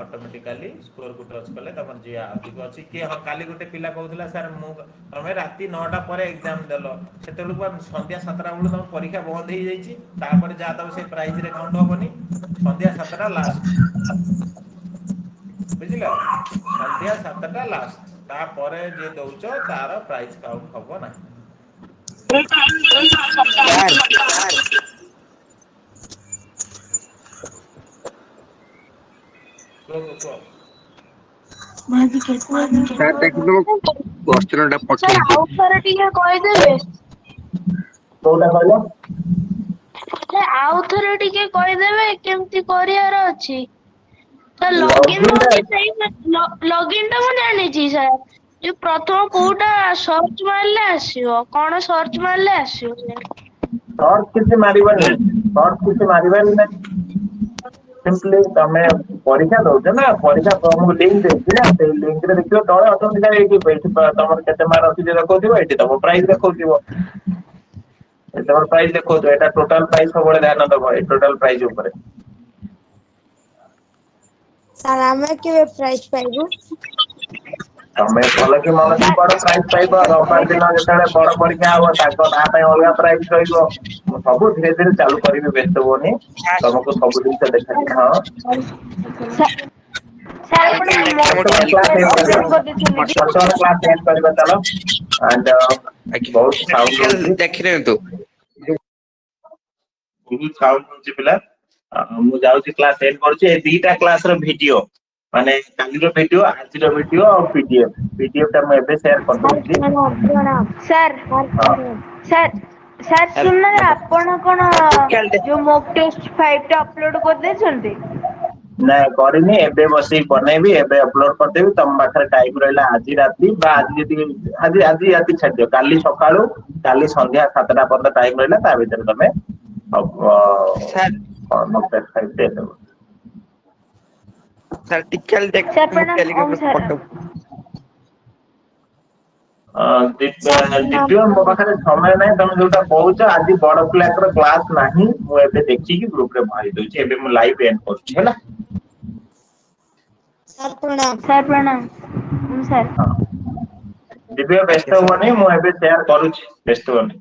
Speaker 1: ऑटोमेटिकली स्कोर को टच करले तमन जे अधिक अछि कि काली गोटे पिला कहउतला सर मु तमे राती 9टा परे एग्जाम देलो सेतेलु संध्या 7टा बेलु तम परीक्षा बंद हो जाईची तापर जा तब से प्राइस रे काउंट होबनी संध्या 7टा लास्ट बुझिला संध्या 7टा लास्ट तापर जे दउचो तार प्राइस काउंट होबो ना
Speaker 3: सर देखो क्वेश्चनटा पक्के
Speaker 5: ଆଉ ଥରେ ଟିକେ କହିଦେବେ
Speaker 1: कोटा कहलो
Speaker 5: ଆଉ ଥରେ ଟିକେ କହିଦେବେ କେମିତି କରିବାର ଅଛି ତ ଲଗଇନ୍ ହଉଛି ସେଇ ଲଗଇନ୍ ଟା ମୁଁ ଜାଣିଛି ସାର୍ ଯୋଉ ପ୍ରଥମ କୋଉଟା ସର୍ଚ୍ଚ ମାରିଲେ ଆସିବ କଣ ସର୍ଚ୍ଚ ମାରିଲେ ଆସିବ
Speaker 1: शॉर्ट किसी मारिबानी ना सिंपली तमे परीक्षा दउछ ना परीक्षा तुमको लिंक देछि ना से लिंक रे देखियो तळे ऑटोमेटिकली एठी तमर केते मार्क अछि जे देखौथिबो एठी तम प्राइस देखौथिबो ତମର ପ୍ରାଇସ୍ ଦେଖଉଛ ଏଟା ଟୋଟାଲ ପ୍ରାଇସ୍ ସବୁବେଳେ ଧ୍ୟାନ ଦବ ଏ ଟୋଟାଲ ପ୍ରାଇସ୍ ଉପରେ।
Speaker 6: ସାର୍ ଆମେ କେବେ ପ୍ରାଇଜ୍ ପାଇବୁ?
Speaker 1: ତମେ ଭଲ କି ମନ ଦେଇ ପଢ ପ୍ରାଇସ୍ ପାଇବ। ରବିବାର ଦିନ ଯେତେବେଳେ ବଡ ପରୀକ୍ଷା ହବ ତାଙ୍କ ତା ପାଇଁ ଅଲଗା ପ୍ରାଇସ୍ ରହିବ। ମୁଁ ସବୁ ଧୀରେ ଧୀରେ ଚାଲୁ କରିବି ବ୍ୟସ୍ତ ହୁଅନି। ତମକୁ ସବୁ ଜିନିଷ ଦେଖାଯିବ। ହଁ
Speaker 5: ସାର୍ ଆପଣ
Speaker 1: ବର୍ତ୍ତମାନ କ୍ଲାସ ଏଣ୍ଡ କରିବା।
Speaker 5: ଅପଲୋଡ କରିଦେଇଛନ୍ତି ଟି?
Speaker 1: ବର୍ତ୍ତମାନ କ୍ଲାସ ଏଣ୍ଡ କରିବା ଚାଲ। ଆଣ୍ଡ ବହୁତ ସାଉଣ୍ଡ ହଉଛି।
Speaker 3: ଦେଖିନିଅନ୍ତୁ।
Speaker 1: ବହୁତ ସାଉଣ୍ଡ ହଉଛି ପିଲା। ମୁଁ ଯାଉଛି କ୍ଲାସ ଏଣ୍ଡ କରୁଛି। ଏ ଦିଟା କ୍ଲାସ ର ଭିଡିଓ ମାନେ କାଲିର ଭିଡିଓ ଆଜିର ଭିଡିଓ ଆଉ ପିଡିଏଫ ଟା ମୁଁ ଏବେ ସେୟାର କରିଦଉଛି।
Speaker 5: ସାର୍
Speaker 1: ହଁ
Speaker 5: ସାର୍ ସାର୍ ଶୁଣୁନାହାନ୍ତି ଆପଣ କଣ ଯୋଉ ମୋକ ଟେଷ୍ଟ 5 ଟା ଅପଲୋଡ କରିଦେଇଛନ୍ତି?
Speaker 1: ନାଇଁ କରିନି ଏବେ ବସିକି ବନେଇବି ଏବେ ଅପଲୋଡ କରିଦେବି। ତମ ପାଖରେ ଟାଇମ ରହିଲା ଆଜି ରାତି ବା ଆଜି ଯେତିକି ଆଜି ରାତି ଛାଡିଦିଅ କାଲି ସକାଳୁ କାଲି ସନ୍ଧ୍ୟା 7ଟା ପର୍ଯ୍ୟନ୍ତ ଟାଇମ ରହିଲା ତା ଭିତରେ ତମେ
Speaker 3: ସାର୍
Speaker 1: ଦେଇଦବ।
Speaker 3: ସାର୍ ଟିକେ
Speaker 5: ସାର୍
Speaker 3: ମୁଁ
Speaker 5: ପ୍ରଣାମ ଓମ୍
Speaker 3: ଟେଲିଗ୍ରାମରେ
Speaker 5: ସାର୍।
Speaker 3: ଫଟୋ
Speaker 1: ଦିବ୍ୟ ମୋ ପାଖରେ ସମୟ ନାହିଁ ତମେ ଯୋଉଟା କହୁଛ ଆଜି ବଡ ପିଲାଙ୍କର କ୍ଲାସ ନାହିଁ ମୁଁ ଏବେ ଦେଖିକି ଗ୍ରୁପ ରେ ଭରି ଦଉଛି ଏବେ ମୁଁ ଲାଇଭ୍ ଏଣ୍ଡ କରୁଛି ହେଲା।
Speaker 6: ସାର୍ ପ୍ରଣାମ।
Speaker 5: ସାର୍ ପ୍ରଣାମ ସାର୍।
Speaker 1: ଦିବ୍ୟ
Speaker 3: ଆଜ୍ଞା
Speaker 1: ବ୍ୟସ୍ତ
Speaker 3: ସାର୍।
Speaker 1: ହୁଅନି ମୁଁ ଏବେ ସେୟାର କରୁଛି ବ୍ୟସ୍ତ ହୁଅନି।